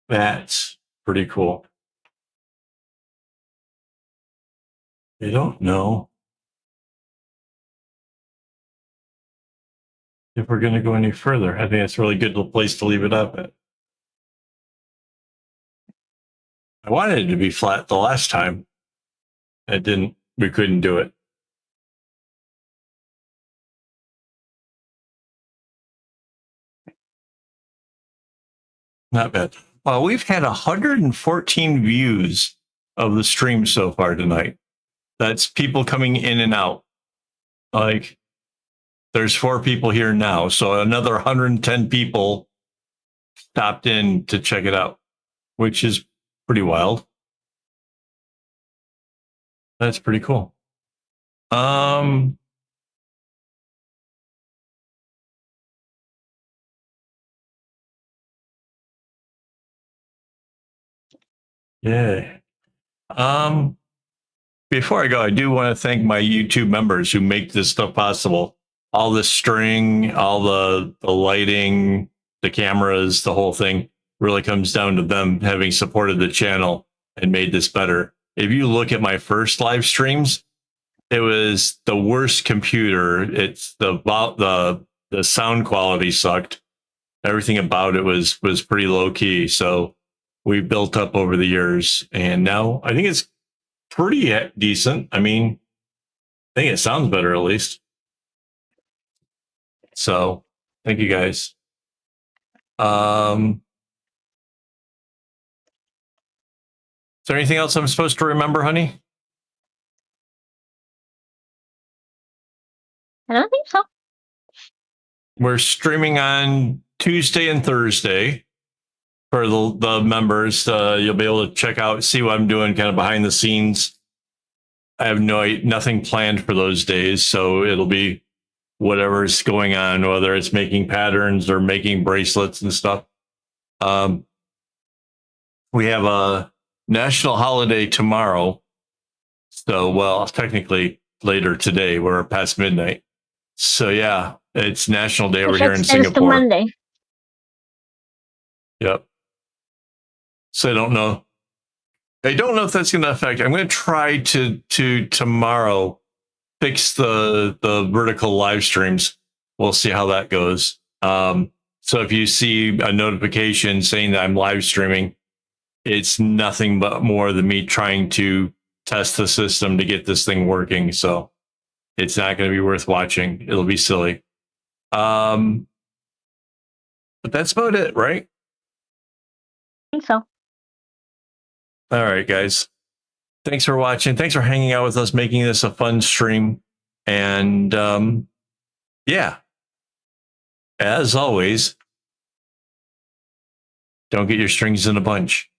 That's pretty cool. I don't know if we're going to go any further. I think that's a really good place to leave it up at. I wanted it to be flat the last time. It didn't. We couldn't do it. Not bad. Well, we've had 114 views of the stream so far tonight. That's people coming in and out. Like, there's 4 people here now, so another 110 people stopped in to check it out, which is pretty wild. That's pretty cool. Yeah. Before I go, I do want to thank my YouTube members who make this stuff possible. All the string, all the lighting, the cameras, the whole thing really comes down to them having supported the channel and made this better. If you look at my first live streams, it was the worst computer. It's the sound quality sucked. Everything about it was pretty low key. So we built up over the years, and now I think it's pretty decent. I mean, I think it sounds better at least. So thank you guys. Is there anything else I'm supposed to remember, honey? I don't think so. We're streaming on Tuesday and Thursday for the members. You'll be able to check out, see what I'm doing kind of behind the scenes. I have nothing planned for those days, so it'll be whatever's going on, whether it's making patterns or making bracelets and stuff. We have a national holiday tomorrow. So, well, technically later today, we're past midnight. So yeah, it's National Day over here in Singapore. To Monday. Yep. So I don't know if that's going to affect. I'm going to try to tomorrow fix the vertical live streams. We'll see how that goes. So if you see a notification saying that I'm live streaming, it's nothing but more than me trying to test the system to get this thing working. So it's not going to be worth watching. It'll be silly. But that's about it, right? I think so. All right, guys. Thanks for watching. Thanks for hanging out with us, making this a fun stream. And yeah, as always, don't get your strings in a bunch.